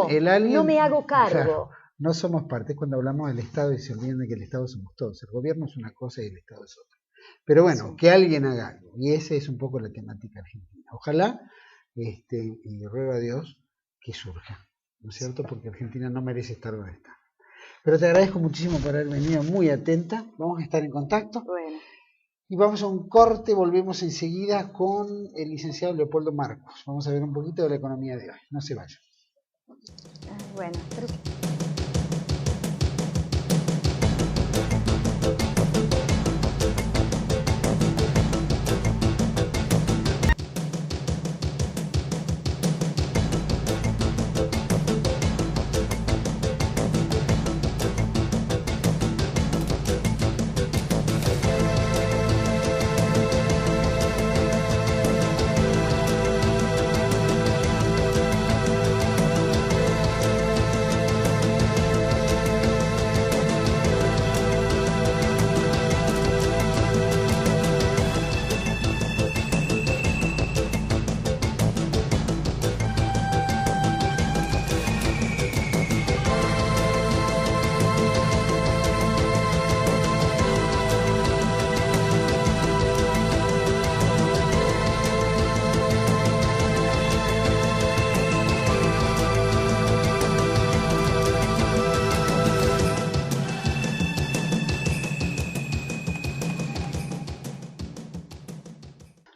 el alguien, no me hago cargo. Claro, no somos parte. Cuando hablamos del Estado y se olvidan de que el Estado somos todos. El gobierno es una cosa y el Estado es otra. Pero bueno, sí, que alguien haga algo. Y esa es un poco la temática argentina. Ojalá, y ruego a Dios, que surja. ¿No es cierto? Porque Argentina no merece estar donde está. Pero te agradezco muchísimo por haber venido, muy atenta. Vamos a estar en contacto. Bueno. Y vamos a un corte, volvemos enseguida con el licenciado Leopoldo Marcos. Vamos a ver un poquito de la economía de hoy. No se vayan. Bueno, pero...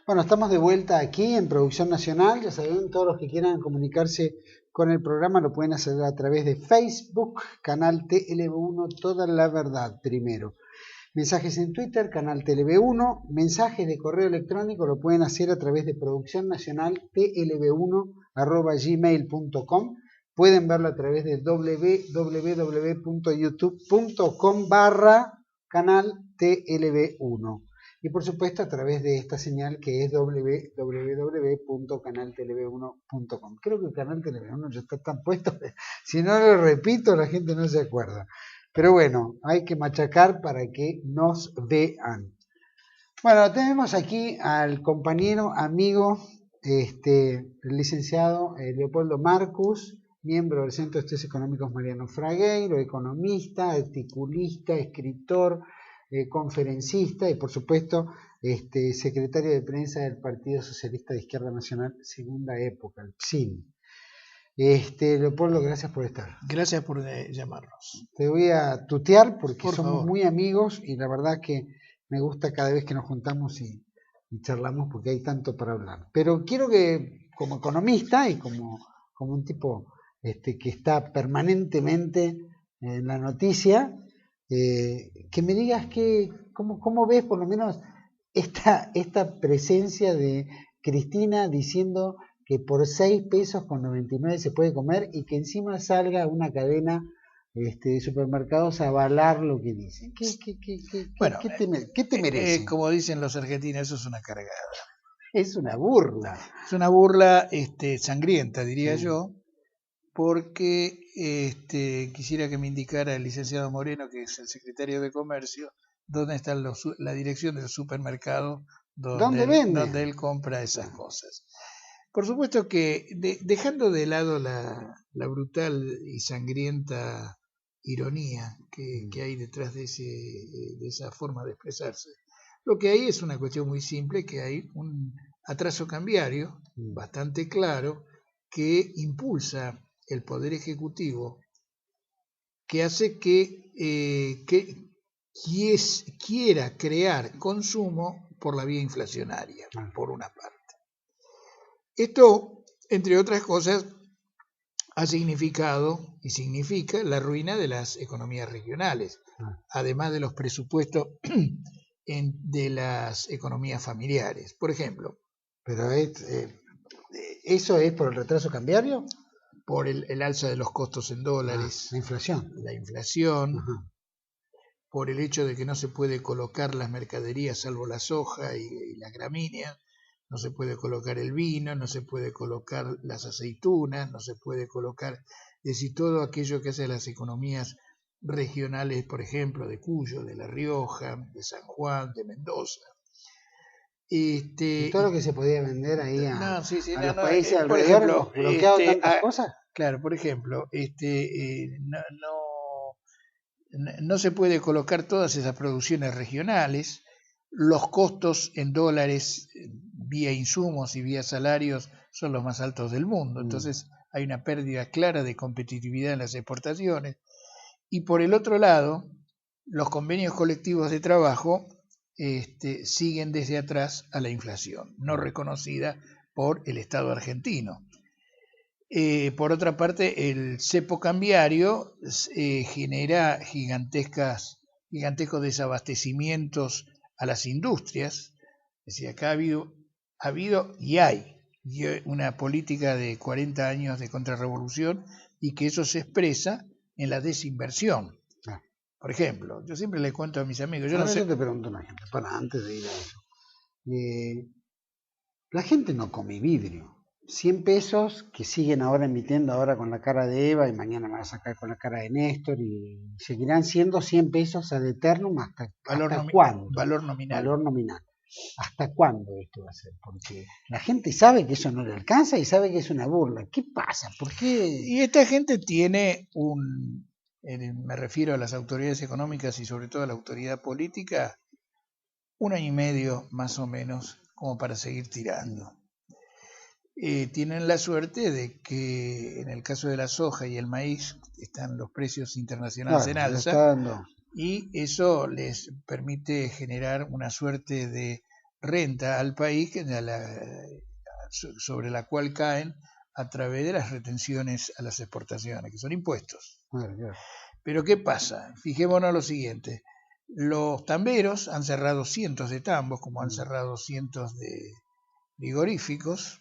Bueno, estamos de vuelta aquí en Producción Nacional. Ya saben, todos los que quieran comunicarse con el programa lo pueden hacer a través de Facebook, canal TLB1, Toda la Verdad primero. Mensajes en Twitter, canal TLB1. Mensajes de correo electrónico lo pueden hacer a través de Producción Nacional tlb1@gmail.com. Pueden verlo a través de www.youtube.com/canal TLB1. Y por supuesto a través de esta señal que es www.canaltlb1.com. Creo que el canal TLB1 ya está tan puesto, si no lo repito la gente no se acuerda. Pero bueno, hay que machacar para que nos vean. Bueno, tenemos aquí al compañero, amigo, el licenciado Leopoldo Marcus, miembro del Centro de Estudios Económicos Mariano Fragueiro, economista, articulista, escritor, conferencista y por supuesto secretario de prensa del Partido Socialista de Izquierda Nacional, segunda época, el PSIN. Leopoldo, gracias por estar. Gracias por llamarnos. Te voy a tutear porque somos muy amigos y la verdad que me gusta cada vez que nos juntamos y charlamos porque hay tanto para hablar. Pero quiero que como economista y como un tipo que está permanentemente en la noticia, que me digas cómo ves por lo menos esta presencia de Cristina diciendo que por 6 pesos con 99 se puede comer y que encima salga una cadena de supermercados a avalar lo que dicen. ¿Qué te merece? Como dicen los argentinos, eso es una cargada. Es una burla. Es una burla sangrienta, diría yo, porque quisiera que me indicara el licenciado Moreno, que es el secretario de Comercio, dónde está la dirección del supermercado donde él compra esas cosas. Por supuesto que dejando de lado la brutal y sangrienta ironía que hay detrás de esa forma de expresarse, lo que hay es una cuestión muy simple, que hay un atraso cambiario bastante claro que impulsa el Poder Ejecutivo, que hace que quiera crear consumo por la vía inflacionaria, por una parte. Esto, entre otras cosas, ha significado y significa la ruina de las economías regionales, además de los presupuestos de las economías familiares. Por ejemplo. ¿Pero eso es por el retraso cambiario? por el alza de los costos en dólares. La inflación. La inflación. Por el hecho de que no se puede colocar las mercaderías salvo la soja y las gramíneas, no se puede colocar el vino, no se puede colocar las aceitunas, no se puede colocar, es decir, todo aquello que hace las economías regionales, por ejemplo, de Cuyo, de La Rioja, de San Juan, de Mendoza. Y todo lo que se podía vender ahí a los países por alrededor, ejemplo, bloqueado tantas cosas. Claro, por ejemplo, no se puede colocar todas esas producciones regionales, los costos en dólares vía insumos y vía salarios son los más altos del mundo, entonces hay una pérdida clara de competitividad en las exportaciones. Y por el otro lado, los convenios colectivos de trabajo siguen desde atrás a la inflación, no reconocida por el Estado argentino. Por otra parte, el cepo cambiario genera gigantescos desabastecimientos a las industrias. Es decir, acá ha habido y hay una política de 40 años de contrarrevolución y que eso se expresa en la desinversión. Por ejemplo, yo siempre le cuento a mis amigos, yo te pregunto una gente, antes de ir a eso. La gente no come vidrio. 100 pesos que siguen ahora emitiendo ahora con la cara de Eva y mañana me va a sacar con la cara de Néstor y seguirán siendo 100 pesos ad eternum hasta ¿cuándo? Valor nominal. ¿Hasta cuándo esto va a ser? Porque la gente sabe que eso no le alcanza y sabe que es una burla. ¿Qué pasa? ¿Por qué? Y esta gente tiene me refiero a las autoridades económicas y sobre todo a la autoridad política, 1 año y medio más o menos como para seguir tirando. Tienen la suerte de que en el caso de la soja y el maíz están los precios internacionales en alza y eso les permite generar una suerte de renta al país sobre la cual caen a través de las retenciones a las exportaciones, que son impuestos. Pero ¿qué pasa? Fijémonos lo siguiente. Los tamberos han cerrado cientos de tambos, como han cerrado cientos de frigoríficos.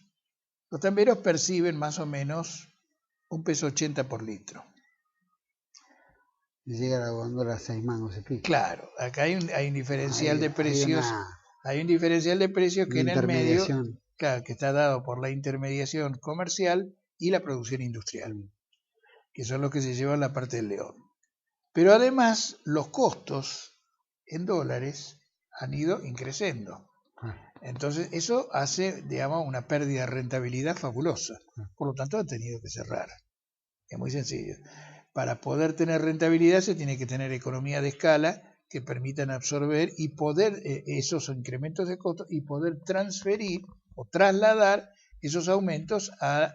Los tamberos perciben más o menos $1.80 por litro. Y llega la góndola a 6 mangos de pico. Claro, acá hay un diferencial de precios. Hay un diferencial de precios que en el medio, claro, que está dado por la intermediación comercial y la producción industrial, que son los que se llevan la parte del león. Pero además, los costos en dólares han ido increciendo. Entonces, eso hace, digamos, una pérdida de rentabilidad fabulosa. Por lo tanto, han tenido que cerrar. Es muy sencillo. Para poder tener rentabilidad se tiene que tener economía de escala que permitan absorber y poder esos incrementos de costos y poder transferir o trasladar esos aumentos a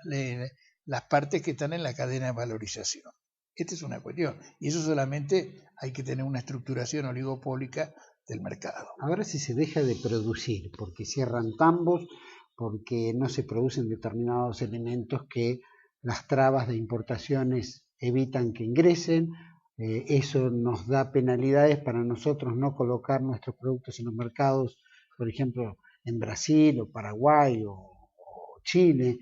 las partes que están en la cadena de valorización. Esta es una cuestión. Y eso solamente hay que tener una estructuración oligopólica del mercado. Ahora si se deja de producir, porque cierran tambos, porque no se producen determinados elementos que las trabas de importaciones evitan que ingresen, eso nos da penalidades para nosotros no colocar nuestros productos en los mercados, por ejemplo, en Brasil o Paraguay o Chile.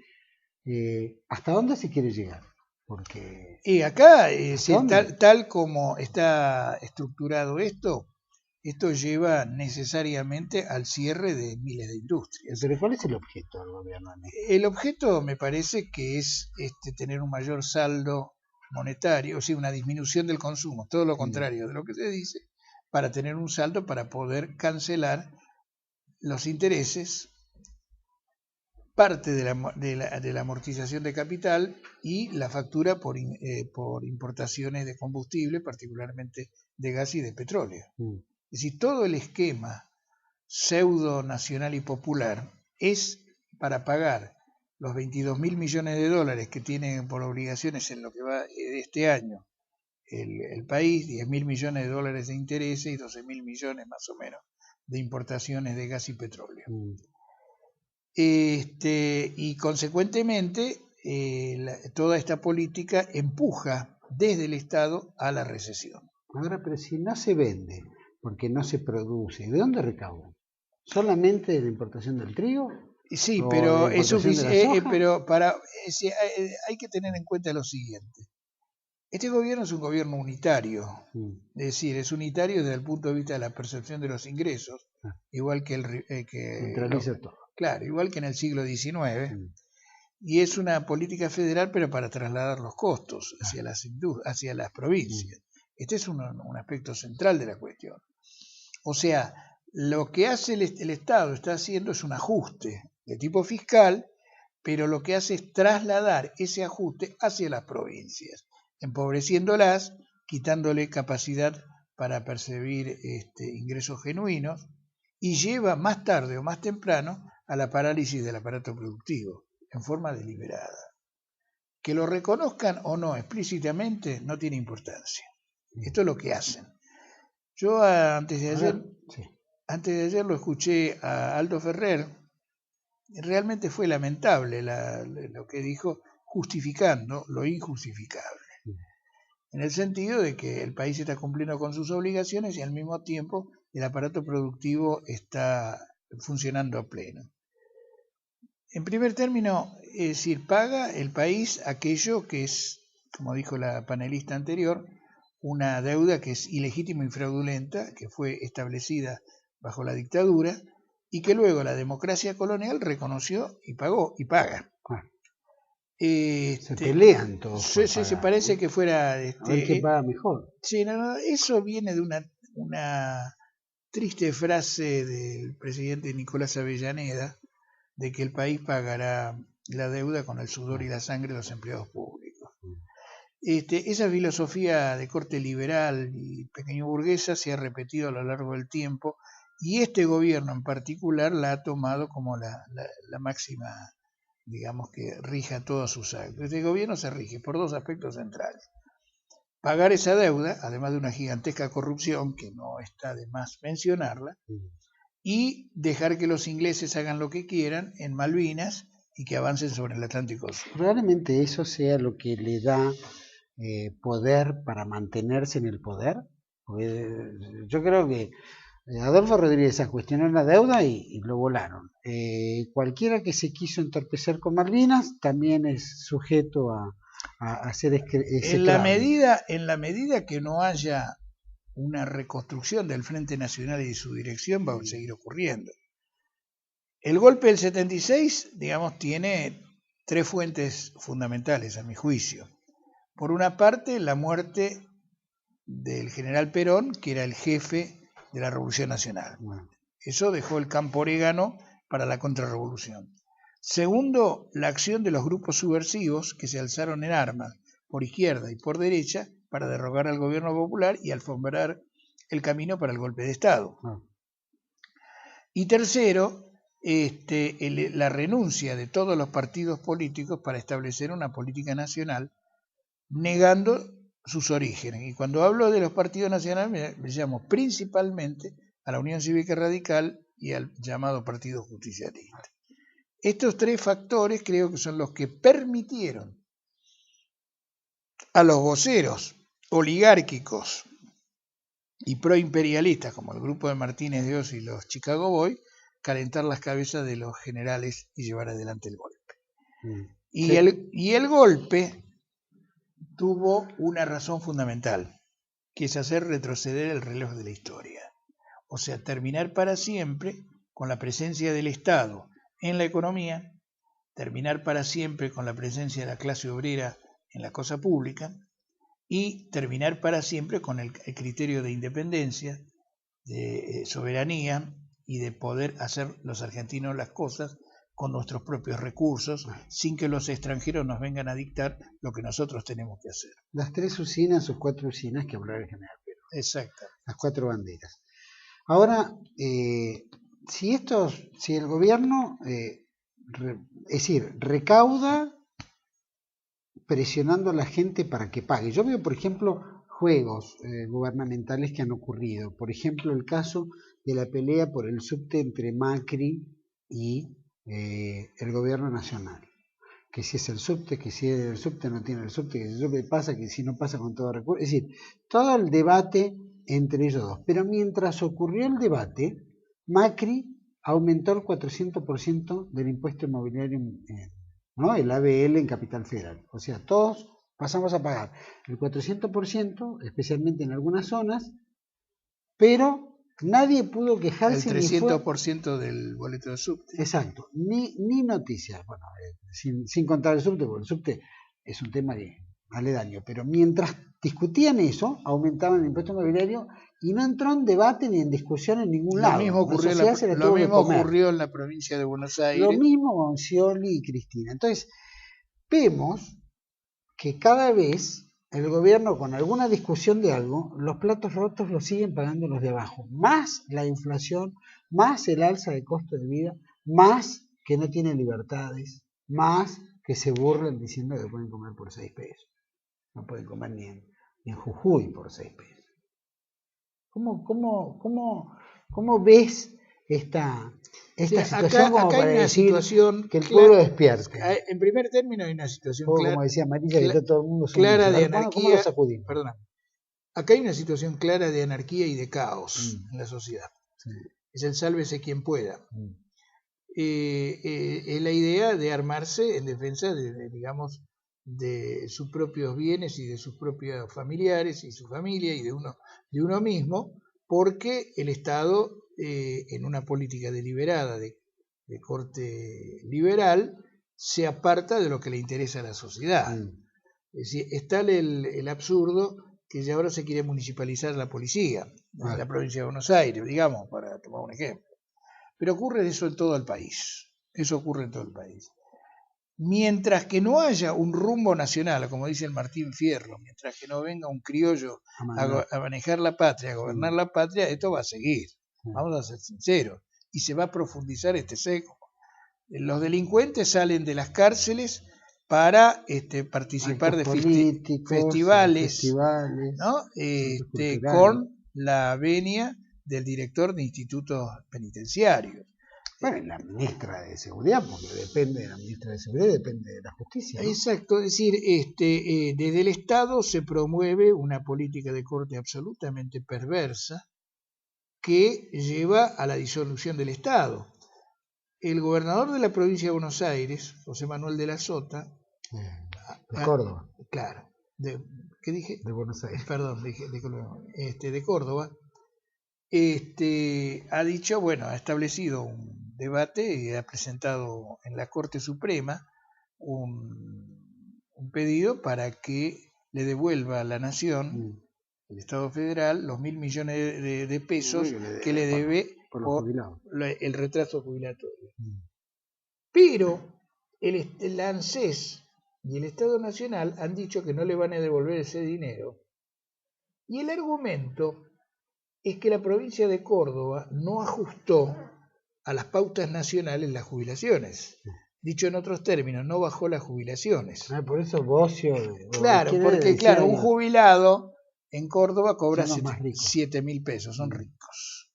¿Hasta dónde se quiere llegar? Porque y acá, tal como está estructurado esto lleva necesariamente al cierre de miles de industrias. ¿Pero cuál es el objeto del gobierno? El objeto me parece que es tener un mayor saldo monetario, o sea, una disminución del consumo, todo lo contrario de lo que se dice, para tener un saldo para poder cancelar los intereses, parte de la amortización de capital y la factura por importaciones de combustible, particularmente de gas y de petróleo. Es decir, todo el esquema pseudo nacional y popular es para pagar los 22.000 millones de dólares que tienen por obligaciones en lo que va de este año el país, 10.000 millones de dólares de intereses y 12.000 millones más o menos de importaciones de gas y petróleo. Y consecuentemente toda esta política empuja desde el Estado a la recesión. Ahora, pero si no se vende, porque no se produce, ¿de dónde recaudan? ¿Solamente de la importación del trigo? Sí, pero es suficiente. Pero hay que tener en cuenta lo siguiente. Este gobierno es un gobierno unitario, es decir, es unitario desde el punto de vista de la percepción de los ingresos, igual que claro, igual que en el siglo XIX, y es una política federal, pero para trasladar los costos hacia las provincias. Este es un aspecto central de la cuestión. O sea, lo que hace el Estado está haciendo es un ajuste de tipo fiscal, pero lo que hace es trasladar ese ajuste hacia las provincias, empobreciéndolas, quitándole capacidad para percibir ingresos genuinos, y lleva más tarde o más temprano a la parálisis del aparato productivo, en forma deliberada. Que lo reconozcan o no explícitamente no tiene importancia. Esto es lo que hacen. Yo antes de ayer lo escuché a Aldo Ferrer. Realmente fue lamentable lo que dijo, justificando lo injustificable. En el sentido de que el país está cumpliendo con sus obligaciones y al mismo tiempo el aparato productivo está funcionando a pleno. En primer término, es decir, paga el país aquello que es, como dijo la panelista anterior, una deuda que es ilegítima y fraudulenta, que fue establecida bajo la dictadura y que luego la democracia colonial reconoció y pagó y paga. Se pelean todos. Se parece que fuera... a ver qué paga mejor. Sí, no, eso viene de una triste frase del presidente Nicolás Avellaneda, de que el país pagará la deuda con el sudor y la sangre de los empleados públicos. Esa filosofía de corte liberal y pequeño burguesa se ha repetido a lo largo del tiempo, y este gobierno en particular la ha tomado como la máxima, digamos, que rija todos sus actos. Este gobierno se rige por dos aspectos centrales: pagar esa deuda, además de una gigantesca corrupción que no está de más mencionarla, y dejar que los ingleses hagan lo que quieran en Malvinas y que avancen sobre el Atlántico Sur. Probablemente eso sea lo que le da poder para mantenerse en el poder. Yo creo que Adolfo Rodríguez cuestionó la deuda y lo volaron. Cualquiera que se quiso entorpecer con Malvinas también es sujeto a ser en la medida que no haya una reconstrucción del Frente Nacional y de su dirección, va a seguir ocurriendo. El golpe del 76, digamos, tiene tres fuentes fundamentales, a mi juicio. Por una parte, la muerte del general Perón, que era el jefe de la Revolución Nacional. Eso dejó el campo orégano para la contrarrevolución. Segundo, la acción de los grupos subversivos que se alzaron en armas por izquierda y por derecha para derrocar al gobierno popular y alfombrar el camino para el golpe de Estado. Y tercero, la renuncia de todos los partidos políticos para establecer una política nacional, negando sus orígenes. Y cuando hablo de los partidos nacionales me llamo principalmente a la Unión Cívica Radical y al llamado Partido Justicialista. Estos tres factores creo que son los que permitieron a los voceros oligárquicos y proimperialistas, como el grupo de Martínez de Oz y los Chicago Boys, calentar las cabezas de los generales y llevar adelante el golpe. Y el golpe tuvo una razón fundamental, que es hacer retroceder el reloj de la historia. O sea, terminar para siempre con la presencia del Estado en la economía, terminar para siempre con la presencia de la clase obrera en la cosa pública, y terminar para siempre con el criterio de independencia, de soberanía y de poder hacer los argentinos las cosas con nuestros propios recursos, sin que los extranjeros nos vengan a dictar lo que nosotros tenemos que hacer. Las tres usinas o cuatro usinas que hablaba el general Perón. Exacto. Las cuatro banderas. Ahora, si el gobierno, recauda presionando a la gente para que pague. Yo veo, por ejemplo, juegos gubernamentales que han ocurrido. Por ejemplo, el caso de la pelea por el subte entre Macri y el gobierno nacional. Que si es el subte, que si el subte no tiene el subte, que si el subte pasa, que si no pasa con todo recurso. Es decir, todo el debate entre ellos dos. Pero mientras ocurrió el debate, Macri aumentó el 400% del impuesto inmobiliario, ¿no? El ABL en Capital Federal. O sea, todos pasamos a pagar el 400%, especialmente en algunas zonas, pero nadie pudo quejarse. El 300% del boleto de subte. Exacto, ni noticias. Bueno, sin contar el subte, porque el subte es un tema aledaño, pero mientras discutían eso, aumentaban el impuesto inmobiliario y no entró en debate ni en discusión en ningún lado. Lo mismo ocurrió en la provincia de Buenos Aires. Lo mismo con Scioli y Cristina. Entonces, vemos que cada vez el gobierno, con alguna discusión de algo, los platos rotos los siguen pagando los de abajo. Más la inflación, más el alza de costo de vida, más que no tienen libertades, más que se burlan diciendo que pueden comer por 6 pesos. No pueden comer ni en Jujuy por 6 pesos. ¿Cómo ves esta situación? Acá hay una situación que el pueblo despierte. En primer término hay una situación clara, como decía Marisa, que todo el mundo clara de anarquía. ¿Cómo lo sacudimos? Perdona. Acá hay una situación clara de anarquía y de caos en la sociedad. Sí. Es el sálvese quien pueda. Es la idea de armarse en defensa de sus propios bienes y de sus propios familiares y su familia y de uno mismo, porque el Estado, en una política deliberada de corte liberal, se aparta de lo que le interesa a la sociedad. Es decir, está el absurdo que ya ahora se quiere municipalizar la policía en la provincia de Buenos Aires, digamos, para tomar un ejemplo. Pero ocurre eso en todo el país. Eso ocurre en todo el país. Mientras que no haya un rumbo nacional, como dice el Martín Fierro, mientras que no venga un criollo a manejar la patria, a gobernar la patria, esto va a seguir. Vamos a ser sinceros. Y se va a profundizar este seco. Los delincuentes salen de las cárceles para participar de festivales, ¿no? Con la venia del director de institutos penitenciarios. Bueno, la ministra de Seguridad, porque depende de la ministra de Seguridad, depende de la justicia, ¿no? Exacto, es decir, desde el Estado se promueve una política de corte absolutamente perversa que lleva a la disolución del Estado. El gobernador de la provincia de Buenos Aires, José Manuel de la Sota, de Córdoba. Claro, ¿qué dije? De Buenos Aires. Perdón, de Córdoba, ha dicho, bueno, ha establecido un debate y ha presentado en la Corte Suprema un pedido para que le devuelva a la Nación, el Estado Federal, los 1.000 millones de pesos que le debe por el retraso jubilatorio. Pero el ANSES y el Estado Nacional han dicho que no le van a devolver ese dinero. Y el argumento es que la provincia de Córdoba no ajustó a las pautas nacionales las jubilaciones. Dicho en otros términos, no bajó las jubilaciones. Por eso Bocio... Claro, porque un jubilado en Córdoba cobra 7.000 pesos, son ricos.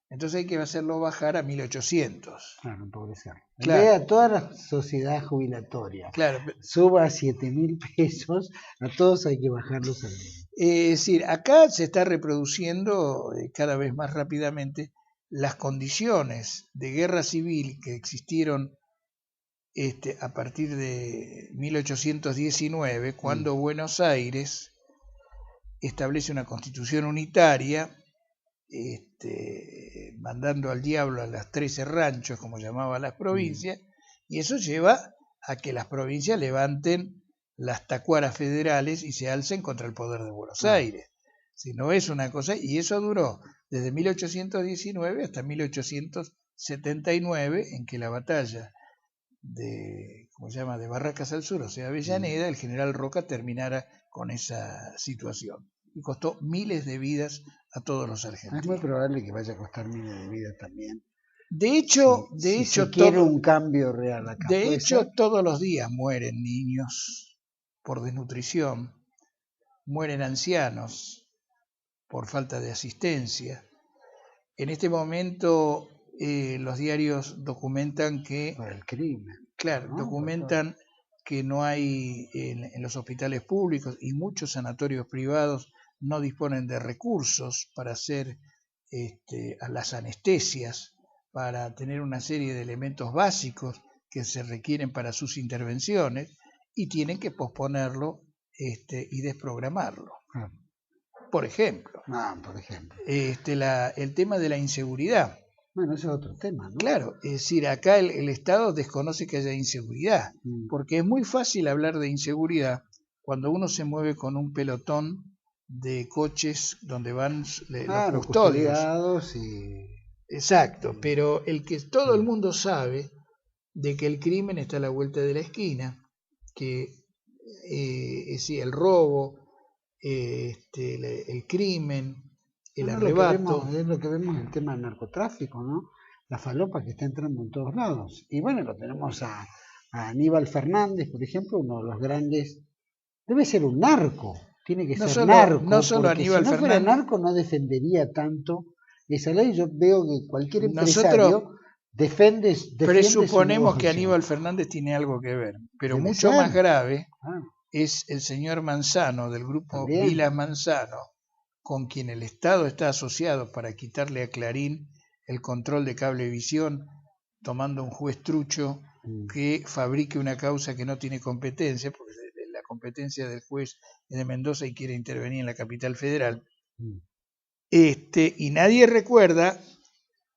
Entonces hay que hacerlo bajar a 1.800. Claro, empobrecer. Claro. A toda la sociedad jubilatoria. Claro. Suba a 7.000 pesos, a todos hay que bajarlos al menos. Es decir, acá se está reproduciendo cada vez más rápidamente las condiciones de guerra civil que existieron a partir de 1819, cuando Buenos Aires establece una constitución unitaria, mandando al diablo a las 13 ranchos, como llamaban las provincias, y eso lleva a que las provincias levanten las tacuaras federales y se alcen contra el poder de Buenos Aires. Si no es una cosa, y eso duró desde 1819 hasta 1879, en que la batalla de Barracas al Sur, o sea, Avellaneda, el general Roca terminara con esa situación. Y costó miles de vidas a todos los argentinos. Es muy probable que vaya a costar miles de vidas también. De hecho, quiere un cambio real acá. De hecho, todos los días mueren niños por desnutrición, mueren ancianos por falta de asistencia. En este momento los diarios documentan que... Por el crimen. Claro, ¿no? Documentan que no hay en los hospitales públicos y muchos sanatorios privados no disponen de recursos para hacer las anestesias para tener una serie de elementos básicos que se requieren para sus intervenciones y tienen que posponerlo y desprogramarlo. Por ejemplo, el tema de la inseguridad. Bueno, ese es otro tema, ¿no? Claro, es decir, acá el Estado desconoce que haya inseguridad, porque es muy fácil hablar de inseguridad cuando uno se mueve con un pelotón de coches donde van los custodios. Exacto, pero todo el mundo sabe de que el crimen está a la vuelta de la esquina, que el robo, el crimen, el arrebato. Es lo que vemos en el tema del narcotráfico, ¿no? La falopa que está entrando en todos lados. Y bueno, lo tenemos a Aníbal Fernández, por ejemplo, uno de los grandes. Debe ser un narco, tiene que ser narco. No solo Aníbal Fernández. Si no fuera narco, no defendería tanto esa ley. Yo veo que cualquier empresario defiende. Presuponemos que Aníbal Fernández tiene algo que ver, pero mucho más grave es el señor Manzano, del grupo Vilas Manzano, con quien el Estado está asociado para quitarle a Clarín el control de Cablevisión, tomando un juez trucho que fabrique una causa que no tiene competencia, porque la competencia del juez es de Mendoza y quiere intervenir en la capital federal. Y nadie recuerda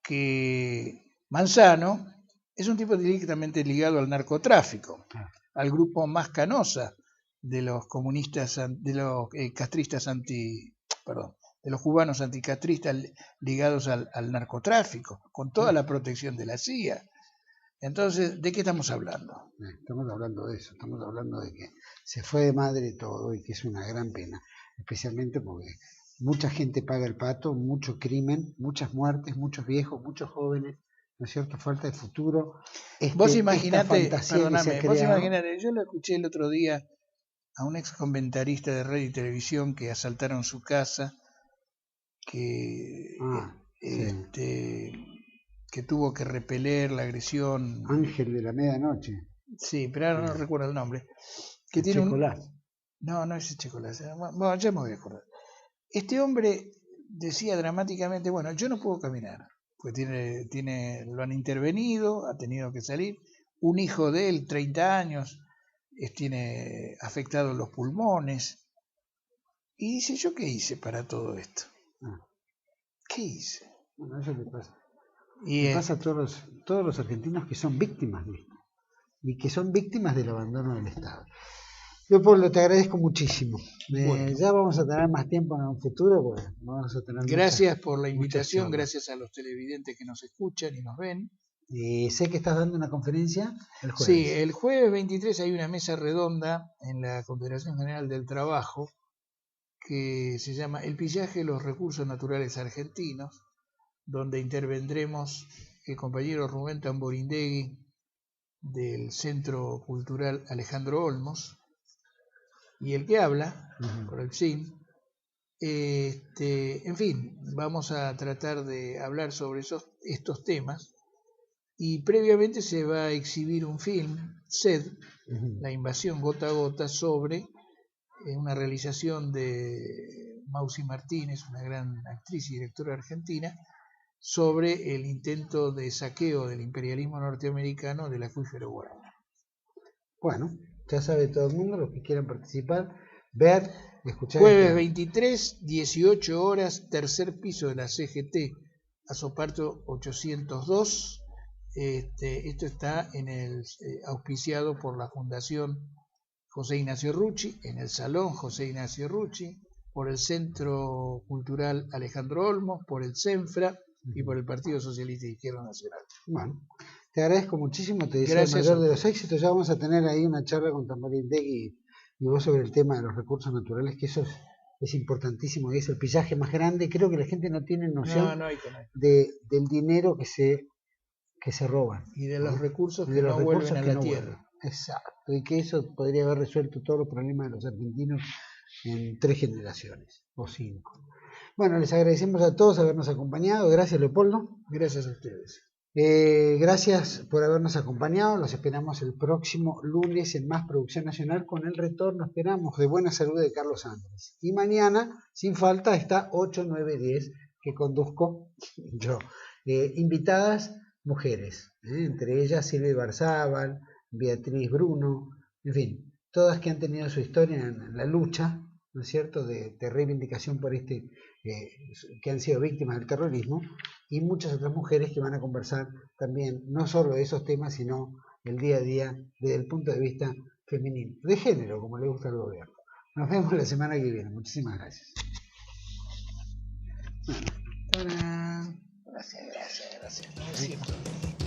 que Manzano es un tipo directamente ligado al narcotráfico, al grupo más Canosa de los comunistas, de los castristas de los cubanos anticastristas ligados al narcotráfico, con toda la protección de la CIA. Entonces, ¿de qué estamos hablando? Estamos hablando de eso, estamos hablando de que se fue de madre todo y que es una gran pena, especialmente porque mucha gente paga el pato, mucho crimen, muchas muertes, muchos viejos, muchos jóvenes, ¿no es cierto? Falta de futuro. Vos imaginate, yo lo escuché el otro día a un ex comentarista de radio y televisión que asaltaron su casa, que tuvo que repeler la agresión. Ángel de la medianoche. Sí, pero ahora no recuerdo el nombre. Que tiene No es Checolás. Bueno, ya me voy a acordar. Este hombre decía dramáticamente, bueno, yo no puedo caminar, pues lo han intervenido, ha tenido que salir. Un hijo de él, 30 años, tiene afectados los pulmones. Y dice, ¿yo qué hice para todo esto? ¿Qué hice? Bueno, eso le pasa. Le pasa a todos los argentinos que son víctimas de esto y que son víctimas del abandono del Estado. Leopoldo, te agradezco muchísimo. Ya vamos a tener más tiempo en un futuro. Vamos a tener gracias por la invitación, gracias a los televidentes que nos escuchan y nos ven. Sé que estás dando una conferencia el jueves. Sí, el jueves 23 hay una mesa redonda en la Confederación General del Trabajo que se llama El pillaje de los recursos naturales argentinos, donde intervendremos el compañero Rubén Tamborindegui del Centro Cultural Alejandro Olmos y el que habla, por el PSIN. En fin, vamos a tratar de hablar sobre estos temas y previamente se va a exhibir un film, SED, La invasión gota a gota, sobre una realización de Mausi Martínez, una gran actriz y directora argentina, sobre el intento de saqueo del imperialismo norteamericano del acuífero Guaraní. Bueno, ya sabe todo el mundo, los que quieran participar, ver, escuchar. Jueves 23, 18 horas, tercer piso de la CGT, Azoparto 802. Esto está auspiciado por la Fundación José Ignacio Rucci, en el Salón José Ignacio Rucci, por el Centro Cultural Alejandro Olmos, por el CENFRA y por el Partido Socialista de Izquierda Nacional. Bueno, te agradezco muchísimo, te deseo el mayor de los éxitos. Ya vamos a tener ahí una charla con Tamborindegui y vos sobre el tema de los recursos naturales, que eso es importantísimo y es el pillaje más grande. Creo que la gente no tiene noción del dinero que se roban. Y de los recursos que no vuelven a la tierra. Exacto, y que eso podría haber resuelto todos los problemas de los argentinos en 3 generaciones o 5. Bueno, les agradecemos a todos habernos acompañado. Gracias, Leopoldo. Gracias a ustedes. Gracias por habernos acompañado. Los esperamos el próximo lunes en Más Producción Nacional con el retorno, esperamos, de Buena Salud de Carlos Andrés. Y mañana, sin falta, está 8, 9, 10 que conduzco yo. Invitadas mujeres, entre ellas Silvia Barzábal, Beatriz Bruno, en fin, todas que han tenido su historia en la lucha, ¿no es cierto?, de reivindicación por que han sido víctimas del terrorismo, y muchas otras mujeres que van a conversar también, no solo de esos temas, sino el día a día desde el punto de vista femenino, de género, como le gusta al gobierno. Nos vemos la semana que viene. Muchísimas gracias. Bueno, gracias.